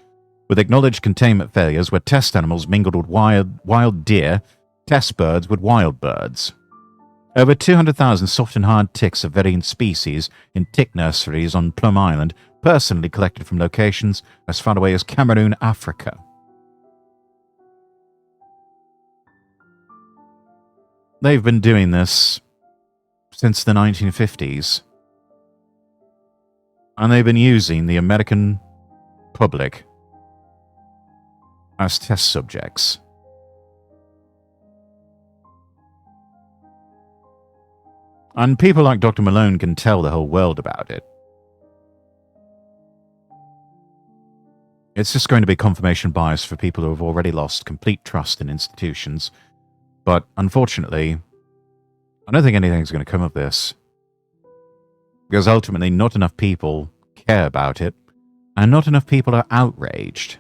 with acknowledged containment failures where test animals mingled with wild deer, test birds with wild birds. Over 200,000 soft and hard ticks of varying species in tick nurseries on Plum Island, personally collected from locations as far away as Cameroon, Africa. They've been doing this since the 1950s. And they've been using the American public as test subjects. And people like Dr. Malone can tell the whole world about it. It's just going to be confirmation bias for people who have already lost complete trust in institutions. But unfortunately, I don't think anything's going to come of this. Because ultimately not enough people care about it, and not enough people are outraged.